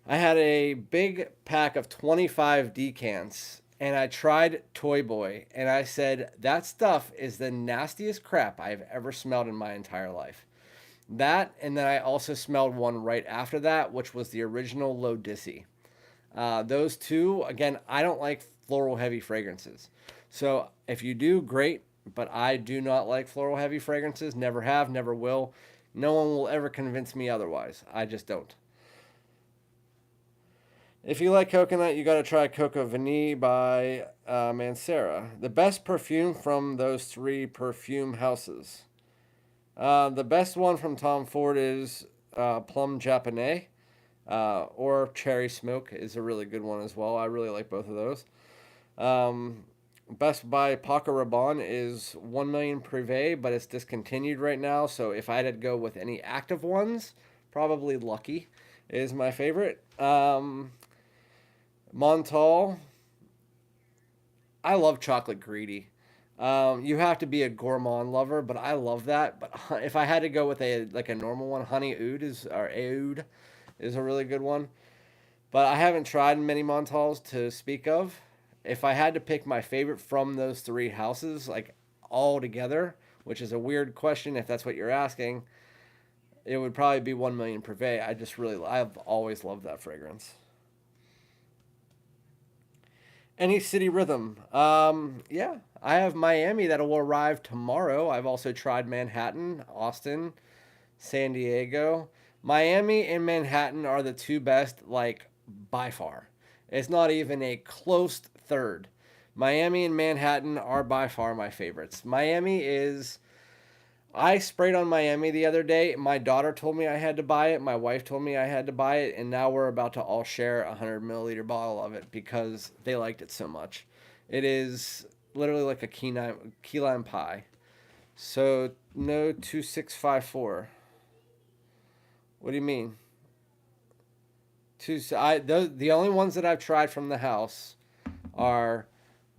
I had a big pack of 25 decants and I tried Toy Boy and I said, that stuff is the nastiest crap I've ever smelled in my entire life. That, and then I also smelled one right after that, which was the original Low Dissey. Those two, again, I don't like floral heavy fragrances. So if you do, great, but I do not like floral heavy fragrances. Never have, never will. No one will ever convince me otherwise. I just don't. If you like coconut, you got to try Coco Vanille by Mancera. The best perfume from those three perfume houses. The best one from Tom Ford is Plum Japonais, or Cherry Smoke is a really good one as well. I really like both of those. Best by Paco Rabanne is 1 Million Privé, but it's discontinued right now. So if I had to go with any active ones, probably Lucky is my favorite. Montal, I love Chocolate Greedy. You have to be a gourmand lover, but I love that. But if I had to go with a normal one, Honey Oud is a really good one. But I haven't tried many Montals to speak of. If I had to pick my favorite from those three houses, like all together, which is a weird question if that's what you're asking, it would probably be 1 Million Privé. I've always loved that fragrance. Any city rhythm? Yeah, I have Miami that will arrive tomorrow. I've also tried Manhattan, Austin, San Diego. Miami and Manhattan are the two best, like, by far. It's not even a close third. Miami and Manhattan are by far my favorites. Miami is... I sprayed on Miami the other day. My daughter told me I had to buy it. My wife told me I had to buy it. And now we're about to all share a 100 milliliter bottle of it because they liked it so much. It is literally like a key lime pie. So, no 2654. What do you mean? The only ones that I've tried from the house are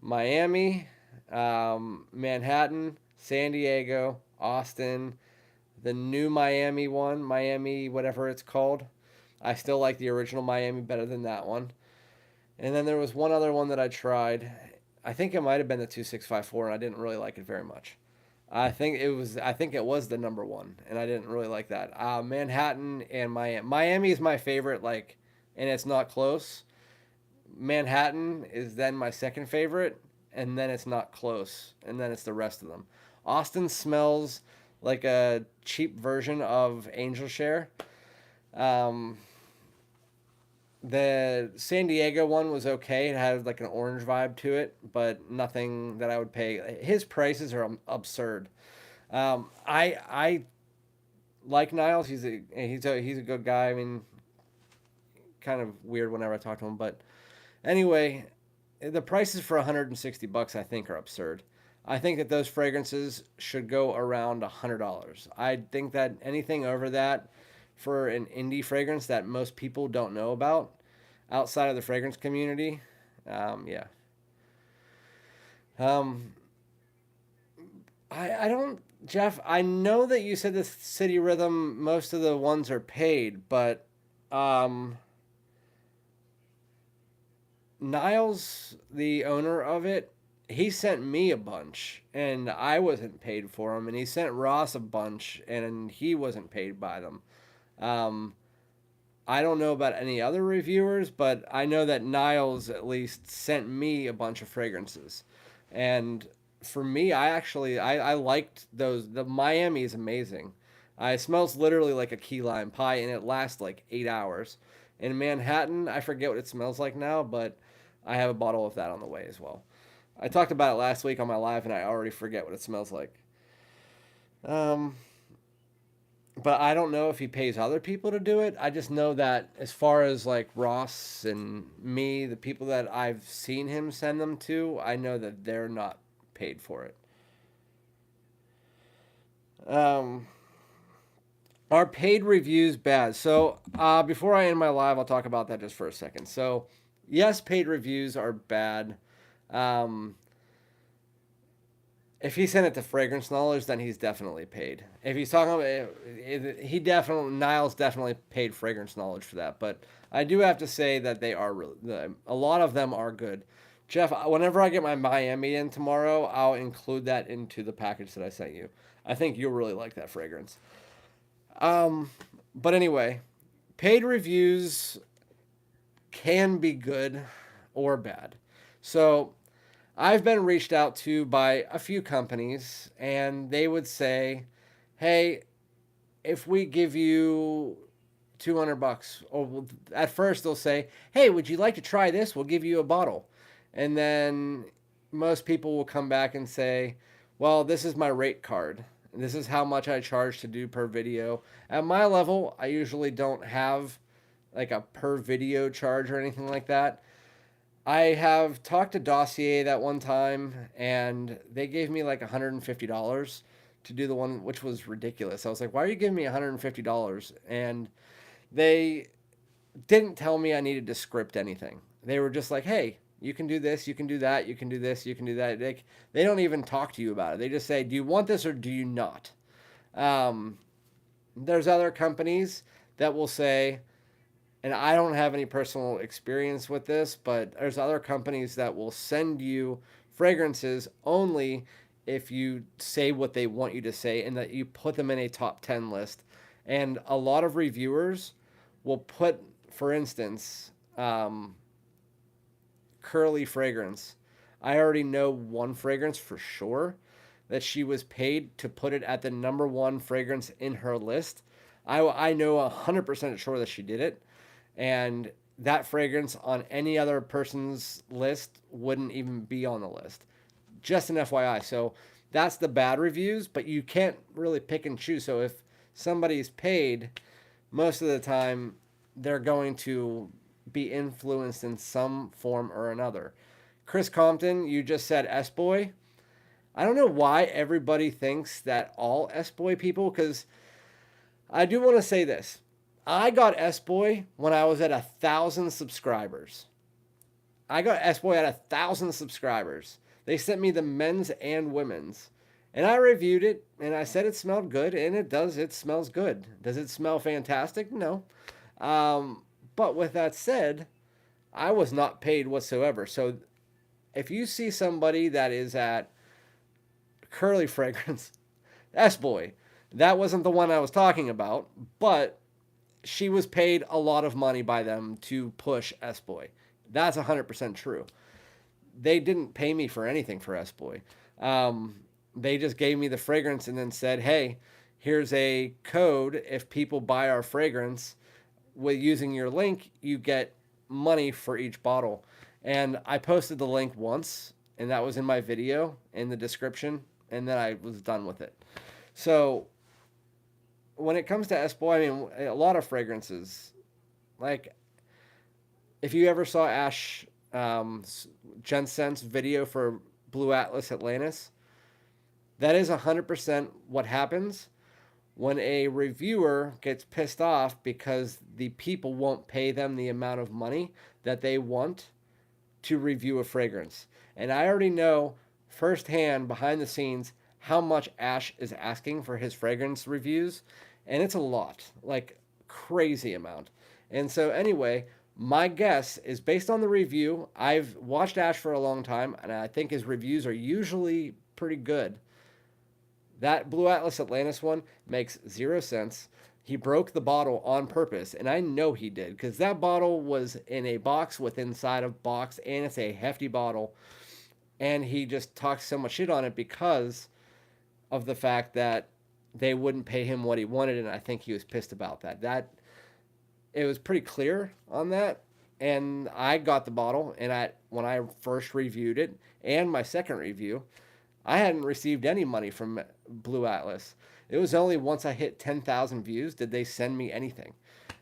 Miami, Manhattan, San Diego, Austin, the new Miami one, Miami whatever it's called. I still like the original Miami better than that one. And then there was one other one that I tried. I think it might have been the 2654 and I didn't really like it very much. I think it was the number one and I didn't really like that. Manhattan and Miami. Miami is my favorite, like, and it's not close. Manhattan is then my second favorite, and then it's not close, and then it's the rest of them. Austin smells like a cheap version of Angel Share. The San Diego one was okay. It had like an orange vibe to it, but nothing that I would pay. His prices are absurd. I like Niles. He's a good guy. I mean, kind of weird whenever I talk to him, but anyway, the prices for $160 I think are absurd. I think that those fragrances should go around $100. I think that anything over that for an indie fragrance that most people don't know about outside of the fragrance community, yeah. Um, I don't, Jeff. I know that you said the City Rhythm. Most of the ones are paid, but um, Niles, the owner of it, he sent me a bunch and I wasn't paid for them, and he sent Ross a bunch and he wasn't paid by them. Um, I don't know about any other reviewers, but I know that Niles at least sent me a bunch of fragrances, and for me, I liked those. The Miami is amazing. It smells literally like a key lime pie, and it lasts like 8 hours. In Manhattan, I forget what it smells like now, but I have a bottle of that on the way as well. I talked about it last week on my live, and I already forget what it smells like. Um, but I don't know if he pays other people to do it. I just know that as far as like Ross and me, the people that I've seen him send them to, I know that they're not paid for it. Um, are paid reviews bad? So before I end my live, I'll talk about that just for a second. So yes, paid reviews are bad. Um, if he sent it to Fragrance Knowledge, then he's definitely paid. If he's talking about, he definitely, Niles definitely paid Fragrance Knowledge for that. But I do have to say that they are really, a lot of them are good. Jeff, whenever I get my Miami in tomorrow, I'll include that into the package that I sent you. I think you'll really like that fragrance. Um, but anyway, paid reviews can be good or bad. So I've been reached out to by a few companies, and they would say, "Hey, if we give you $200," or at first they'll say, "Hey, would you like to try this? We'll give you a bottle," and then most people will come back and say, "Well, this is my rate card. This is how much I charge to do per video." At my level, I usually don't have like a per video charge or anything like that. I have talked to Dossier that one time, and they gave me like $150 to do the one, which was ridiculous. I was like, "Why are you giving me $150?" And they didn't tell me I needed to script anything. They were just like, "Hey, you can do this, you can do that, you can do this, you can do that." They don't even talk to you about it. They just say, "Do you want this or do you not?" Um, there's other companies that will say, and I don't have any personal experience with this, but there's other companies that will send you fragrances only if you say what they want you to say and that you put them in a top 10 list. And a lot of reviewers will put, for instance, Curly Fragrance. I already know one fragrance for sure that she was paid to put it at the number one fragrance in her list. I know 100% sure that she did it, and that fragrance on any other person's list wouldn't even be on the list. Just an FYI. So that's the bad reviews, but you can't really pick and choose. So if somebody's paid, most of the time they're going to be influenced in some form or another. Chris Compton, you just said S Boy. I don't know why everybody thinks that all S Boy people, because I do want to say this. I got S Boy when I was at 1,000 subscribers. I got S Boy at 1,000 subscribers. They sent me the men's and women's. And I reviewed it and I said it smelled good, and it does. It smells good. Does it smell fantastic? No. But with that said, I was not paid whatsoever. So if you see somebody that is at Curly Fragrance, S Boy, that wasn't the one I was talking about, but she was paid a lot of money by them to push S Boy. That's 100% true. They didn't pay me for anything for S Boy. They just gave me the fragrance and then said, "Hey, here's a code. If people buy our fragrance with using your link, you get money for each bottle. And I posted the link once, and that was in my video in the description, and then I was done with it. So when it comes to Espo, I mean, a lot of fragrances, like if you ever saw Ash Jensen's video for Blue Atlas Atlantis, that is 100% what happens when a reviewer gets pissed off because the people won't pay them the amount of money that they want to review a fragrance. And I already know firsthand behind the scenes how much Ash is asking for his fragrance reviews, and it's a lot, like crazy amount. And so anyway, my guess is based on the review. I've watched Ash for a long time, and I think his reviews are usually pretty good. That Blue Atlas Atlantis one makes 0 sense. He broke the bottle on purpose, and I know he did, because that bottle was in a box with inside of box, and it's a hefty bottle. And he just talks so much shit on it because of the fact that they wouldn't pay him what he wanted, and I think he was pissed about that. It was pretty clear on that. And I got the bottle, and when I first reviewed it, and my second review, I hadn't received any money from Blue Atlas. It was only once I hit 10,000 views did they send me anything.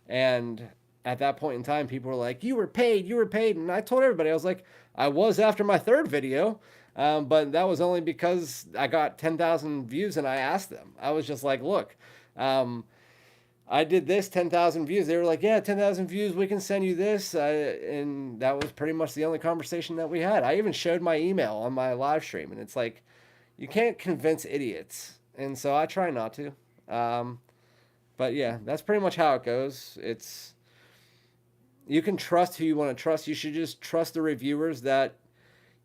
And at that point in time, people were like, you were paid. And I told everybody, I was like, I was after my third video, but that was only because I got 10,000 views and I asked them. I was just like, look, I did this, 10,000 views. They were like, yeah, 10,000 views, we can send you this. And that was pretty much the only conversation that we had. I even showed my email on my live stream, and it's like, you can't convince idiots. And so I try not to. But yeah, that's pretty much how it goes. You can trust who you want to trust. You should just trust the reviewers that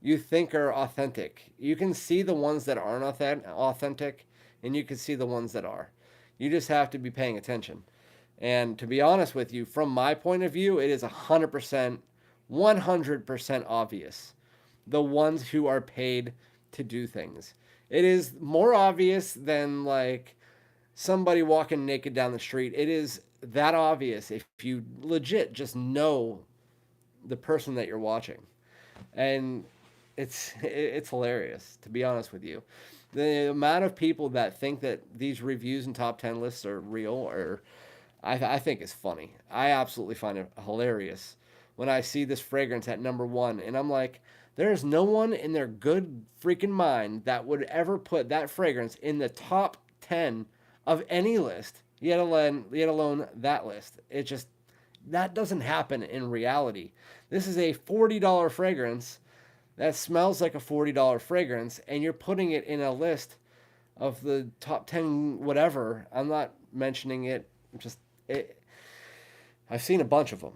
you think are authentic. You can see the ones that aren't authentic, and you can see the ones that are. You just have to be paying attention. And to be honest with you, from my point of view, it is 100%, 100% obvious. The ones who are paid to do things. It is more obvious than like somebody walking naked down the street. It is that obvious if you legit just know the person that you're watching. And it's hilarious, to be honest with you. The amount of people that think that these reviews and top 10 lists are real, or I think is funny. I absolutely find it hilarious when I see this fragrance at number 1, and I'm like, there's no one in their good freaking mind that would ever put that fragrance in the top 10 of any list, yet alone that list. That doesn't happen in reality. This is a $40 fragrance that smells like a $40 fragrance, and you're putting it in a list of the top 10 whatever. I'm not mentioning it. I've seen a bunch of them.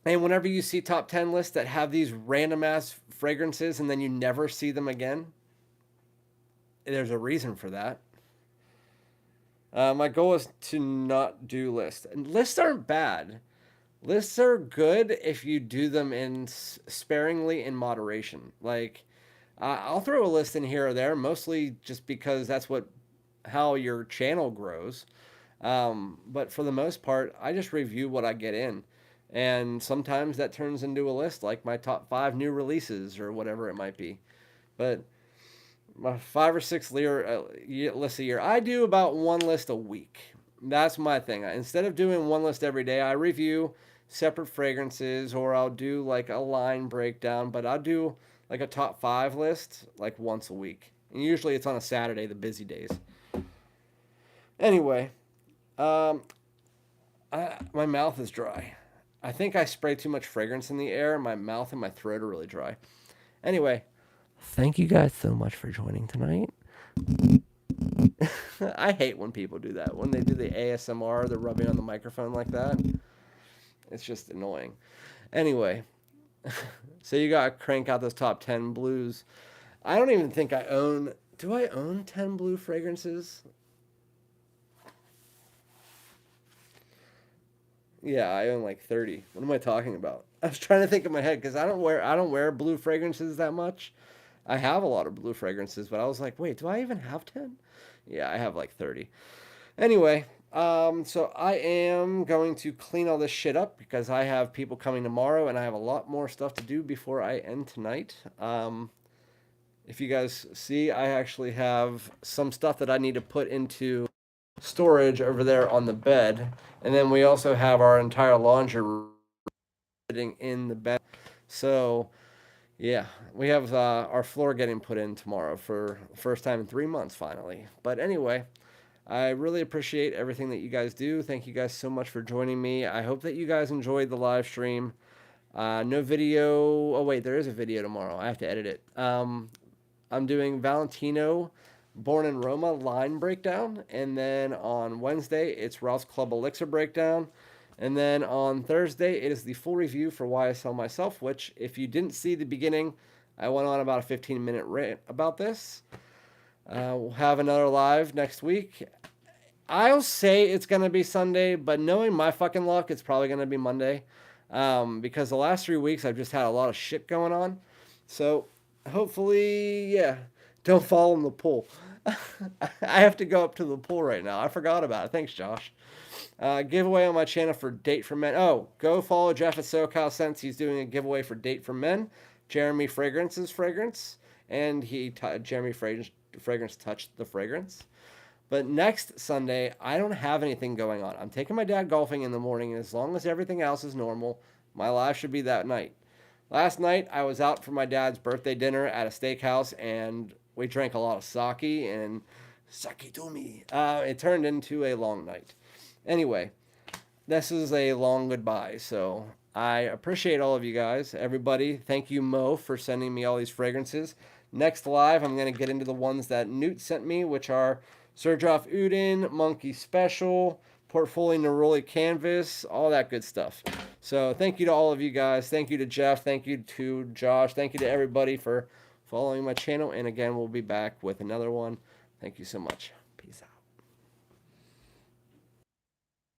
And whenever you see top 10 lists that have these random ass fragrances and then you never see them again, there's a reason for that. My goal is to not do lists. And lists aren't bad. Lists are good if you do them in sparingly in moderation. Like, I'll throw a list in here or there, mostly just because that's how your channel grows. But for the most part, I just review what I get in. And sometimes that turns into a list, like my top 5 new releases or whatever it might be. But my 5 or 6 lists a year, I do about 1 list a week. That's my thing. Instead of doing 1 list every day, I review separate fragrances, or I'll do like a line breakdown, but I'll do like a top 5 list like once a week. And usually it's on a Saturday, the busy days. Anyway, my mouth is dry. I think I spray too much fragrance in the air. My mouth and my throat are really dry. Anyway, thank you guys so much for joining tonight. I hate when people do that. When they do the ASMR, they're rubbing on the microphone like that. It's just annoying. Anyway, so you got to crank out those top 10 blues. I don't even think I own... Do I own 10 blue fragrances? Yeah, I own like 30. What am I talking about? I was trying to think in my head because I don't wear blue fragrances that much. I have a lot of blue fragrances, but I was like, wait, do I even have 10? Yeah, I have like 30. Anyway, So I am going to clean all this shit up because I have people coming tomorrow and I have a lot more stuff to do before I end tonight. If you guys see, I actually have some stuff that I need to put into storage over there on the bed. And then we also have our entire laundry room sitting in the bed. So, yeah, we have our floor getting put in tomorrow for the first time in 3 months finally. But anyway, I really appreciate everything that you guys do. Thank you guys so much for joining me. I hope that you guys enjoyed the live stream. No video. Oh, wait, there is a video tomorrow. I have to edit it. I'm doing Valentino Born in Roma line breakdown. And then on Wednesday, it's Ralph's Club Elixir breakdown. And then on Thursday, it is the full review for YSL Myself, which, if you didn't see the beginning, I went on about a 15-minute rant about this. We'll have another live next week. I'll say it's going to be Sunday, but knowing my fucking luck, it's probably going to be Monday. Because the last 3 weeks, I've just had a lot of shit going on. So, hopefully, yeah, don't fall in the pool. I have to go up to the pool right now. I forgot about it. Thanks, Josh. Giveaway on my channel for Date for Men. Oh, go follow Jeff at SoCal Sense. He's doing a giveaway for Date for Men. Jeremy Fragrance's fragrance. And Jeremy Fragrance touched the fragrance. But next Sunday, I don't have anything going on. I'm taking my dad golfing in the morning, and as long as everything else is normal, my live should be that night. Last night, I was out for my dad's birthday dinner at a steakhouse, and we drank a lot of sake, and sake to me. It turned into a long night. Anyway, this is a long goodbye, so I appreciate all of you guys. Everybody, thank you, Mo, for sending me all these fragrances. Next live, I'm going to get into the ones that Newt sent me, which are Serjoff Udin, Monkey Special, Portfolio Neroli Canvas, all that good stuff. So thank you to all of you guys. Thank you to Jeff. Thank you to Josh. Thank you to everybody for following my channel. And again, we'll be back with another one. Thank you so much.